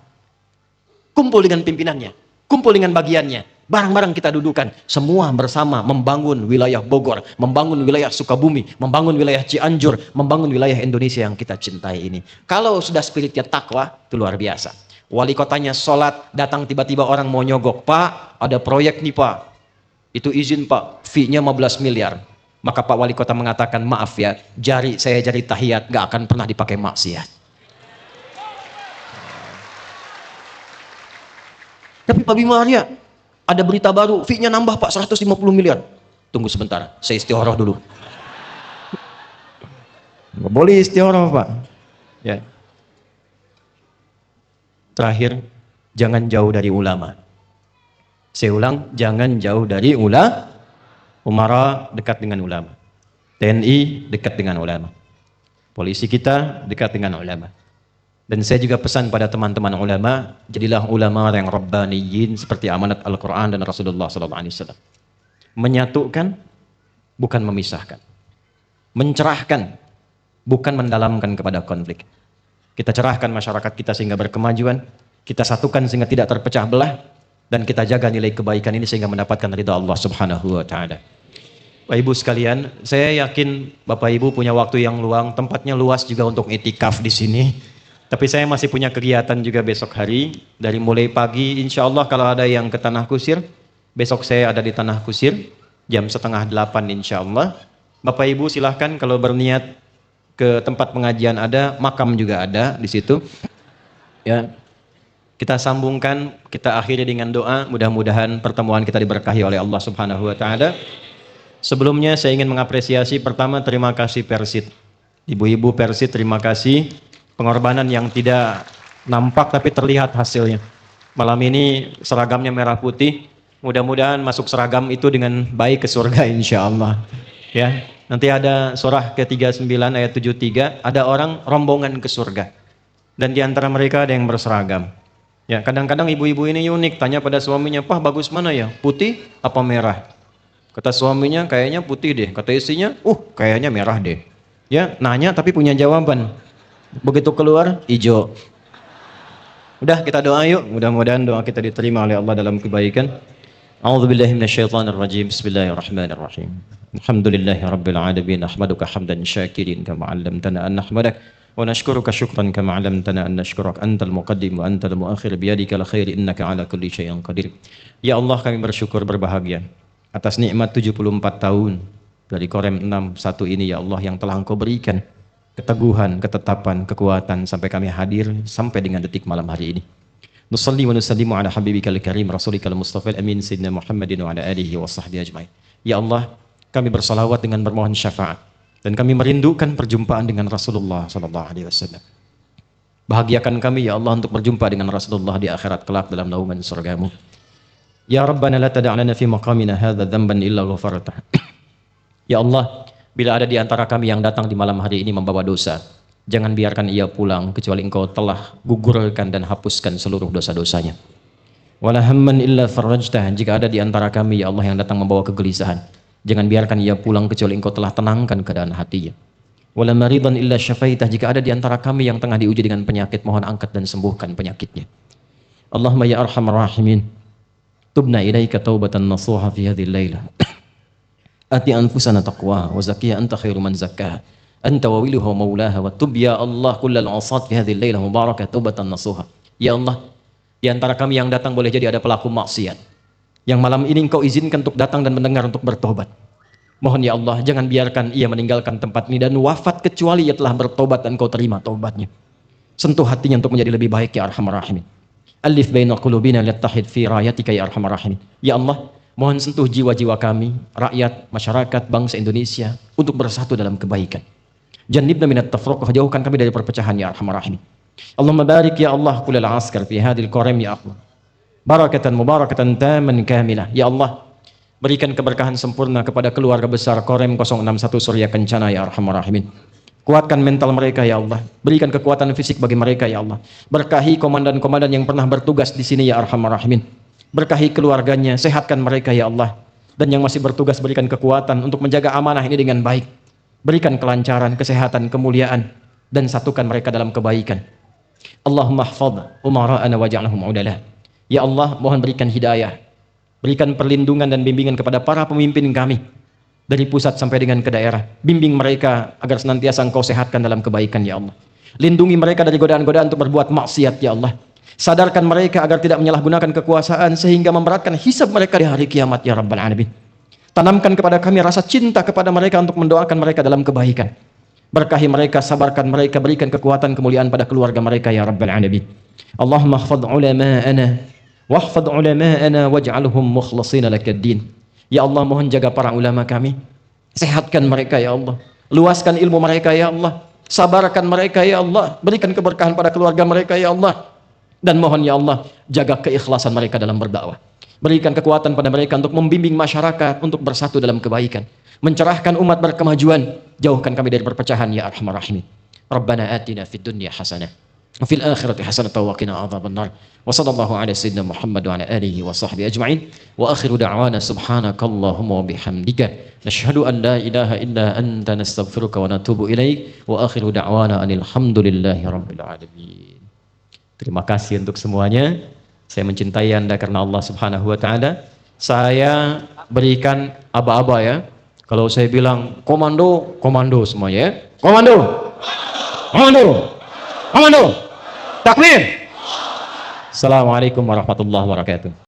Kumpul dengan pimpinannya, kumpul dengan bagiannya. Barang-barang kita dudukan, semua bersama membangun wilayah Bogor, membangun wilayah Sukabumi, membangun wilayah Cianjur, membangun wilayah Indonesia yang kita cintai ini. Kalau sudah spiritnya takwa, itu luar biasa. Wali kotanya sholat, datang tiba-tiba orang mau nyogok, Pak, ada proyek nih Pak, itu izin Pak, fee-nya 15 miliar. Maka Pak Wali Kota mengatakan, maaf ya, saya jari tahiyat, gak akan pernah dipakai maksiat. Tapi Pak Bima Arya, ada berita baru, fee-nya nambah Pak 150 miliar. Tunggu sebentar, saya istikharah dulu. Nggak boleh istikharah Pak. Ya. Terakhir, jangan jauh dari ulama. Saya ulang, jangan jauh dari ulama. Umara dekat dengan ulama. TNI dekat dengan ulama. Polisi kita dekat dengan ulama. Dan saya juga pesan pada teman-teman ulama, jadilah ulama yang rabbaniyin seperti amanat Al-Quran dan Rasulullah SAW. Menyatukan, bukan memisahkan. Mencerahkan, bukan mendalamkan kepada konflik. Kita cerahkan masyarakat kita sehingga berkemajuan, kita satukan sehingga tidak terpecah belah, dan kita jaga nilai kebaikan ini sehingga mendapatkan ridha Allah Subhanahu wa Ta'ala. Bapak Ibu sekalian, saya yakin Bapak Ibu punya waktu yang luang, tempatnya luas juga untuk itikaf di sini. Tapi saya masih punya kegiatan juga besok hari. Dari mulai pagi, insya Allah kalau ada yang ke Tanah Kusir, besok saya ada di Tanah Kusir, jam 7:30 insya Allah. Bapak Ibu silahkan kalau berniat ke tempat pengajian ada, makam juga ada di situ. Ya, kita sambungkan, kita akhiri dengan doa. Mudah-mudahan pertemuan kita diberkahi oleh Allah Subhanahu Wa Taala. Sebelumnya saya ingin mengapresiasi pertama, terima kasih Persit. Ibu-ibu Persit, terima kasih. Pengorbanan yang tidak nampak tapi terlihat hasilnya. Malam ini seragamnya merah putih. Mudah-mudahan masuk seragam itu dengan baik ke surga insya Allah. Ya, nanti ada surah ke-39 ayat 73, ada orang rombongan ke surga. Dan di antara mereka ada yang berseragam. Ya, kadang-kadang ibu-ibu ini unik, tanya pada suaminya, "Pah, bagus mana ya? Putih apa merah?" Kata suaminya, "Kayaknya putih deh." Kata istrinya, "Kayaknya merah deh." Ya, nanya tapi punya jawaban. Begitu keluar, hijau. Udah, kita doa yuk. Mudah-mudahan doa kita diterima oleh Allah dalam kebaikan. A'udzubillahi minasyaitonirrajim. Bismillahirrahmanirrahim. Alhamdulillahi rabbil alamin. Ahmaduka hamdan syakirin kama 'allamtana an nahmadak wa nashkuruka syukran kama 'allamtana an nashkurak. Antal muqaddim wa antal muakhir biyadikal khair innaka 'ala kulli syai'in qadir. Ya Allah, kami bersyukur berbahagia atas nikmat 74 tahun dari Korem 61 ini ya Allah yang telah Engkau berikan keteguhan, ketetapan, kekuatan sampai kami hadir sampai dengan detik malam hari ini. Nusalli wa nusallimu ala habibikal karim rasulikal mustafil amin sayyidina Muhammadin wa ala alihi wa sahbihi ajma'in. Ya Allah, kami bersalawat dengan bermohon syafaat dan kami merindukan perjumpaan dengan Rasulullah sallallahu alaihi wasallam. Bahagiakan kami ya Allah untuk berjumpa dengan Rasulullah di akhirat kelak dalam naungan surgamu. Ya Rabbana la tada'lana fi maqamina hadza dhanban illa ghafartah. Ya Allah, bila ada di antara kami yang datang di malam hari ini membawa dosa, jangan biarkan ia pulang kecuali Engkau telah gugurkan dan hapuskan seluruh dosa-dosanya. Wala hamman illa farajtah, jika ada di antara kami ya Allah yang datang membawa kegelisahan, jangan biarkan ia pulang kecuali Engkau telah tenangkan keadaan hatinya. Wala maridan illa syafaitah, jika ada di antara kami yang tengah diuji dengan penyakit, mohon angkat dan sembuhkan penyakitnya. Allahumma ya arhamar rahimin, tubna ilaika taubatan nasuha fi hadhihi al-lailah. Ati anfusana taqwa wa zakiyah anta khairu man zakkaha anta waliluha wa maulaha wa tub ya Allah kullal asad fi hadhihi al-lailah mubarakah taubatan nasuha. Ya Allah, di antara kami yang datang boleh jadi ada pelaku maksiat yang malam ini Engkau izinkan untuk datang dan mendengar untuk bertobat. Mohon ya Allah, jangan biarkan ia meninggalkan tempat ini dan wafat kecuali ia telah bertobat dan Engkau terima taubatnya. Sentuh hatinya untuk menjadi lebih baik ya arhamar rahimin. Alif baina qulubina liyattahid fi rayatika ya arhamar rahimin. Ya Allah, mohon sentuh jiwa-jiwa kami, rakyat, masyarakat, bangsa Indonesia untuk bersatu dalam kebaikan. Jannibna minat tafruq, jauhkan kami dari perpecahan ya arhamar rahimin. Allahumma barik ya Allah kullal askar fi hadhil qaram ya Allah. Barakatan mubarakatan taman kamilah. Ya Allah, berikan keberkahan sempurna kepada keluarga besar Korem 061 Surya Kencana ya arhamar rahimin. Kuatkan mental mereka ya Allah. Berikan kekuatan fisik bagi mereka ya Allah. Berkahi komandan-komandan yang pernah bertugas di sini ya arhamar rahimin. Berkahi keluarganya, sehatkan mereka ya Allah. Dan yang masih bertugas berikan kekuatan untuk menjaga amanah ini dengan baik. Berikan kelancaran, kesehatan, kemuliaan, dan satukan mereka dalam kebaikan. Allahumma hafadh umara'ana waj'alhum udala. Ya Allah, mohon berikan hidayah Berikan perlindungan dan bimbingan kepada para pemimpin kami, dari pusat sampai dengan ke daerah. Bimbing mereka agar senantiasa Engkau sehatkan dalam kebaikan, ya Allah. Lindungi mereka dari godaan-godaan untuk berbuat maksiat, ya Allah. Sadarkan mereka agar tidak menyalahgunakan kekuasaan sehingga memberatkan hisab mereka di hari kiamat, ya Rabbal Alamin. Tanamkan kepada kami rasa cinta kepada mereka untuk mendoakan mereka dalam kebaikan. Berkahi mereka, sabarkan mereka, berikan kekuatan kemuliaan pada keluarga mereka, ya Rabbal Alamin. Allahumma khfad ulama'ana wahfad ulama'ana waj'alhum mukhlashina lakaddin. Ya Allah, mohon jaga para ulama kami, sehatkan mereka, ya Allah. Luaskan ilmu mereka, ya Allah. Sabarkan mereka, ya Allah. Berikan keberkahan pada keluarga mereka, ya Allah. Dan mohon, ya Allah, jaga keikhlasan mereka dalam berdakwah. Berikan kekuatan pada mereka untuk membimbing masyarakat untuk bersatu dalam kebaikan, mencerahkan umat berkemajuan. Jauhkan kami dari perpecahan, ya Arhamar Rahimin. Rabbana atina fid dunya hasanah wa fil akhirati hasanah wa qina adzabannar. Wa sallallahu ala sayyidina Muhammad wa ala alihi wa sahbihi ajma'in. Wa akhiru da'wana subhanakallahumma wa bihamdika nashhadu an la ilaha illa anta nastaghfiruka wa natubu ilaik. Wa akhiru da'wana anil hamdulillahi rabbil alamin. Terima kasih untuk semuanya. Saya mencintai Anda karena Allah Subhanahu wa taala. Saya berikan aba-aba, ya. Kalau saya bilang komando, komando semuanya, ya. Komando. Komando. Komando. Takbir. Assalamualaikum warahmatullahi wabarakatuh.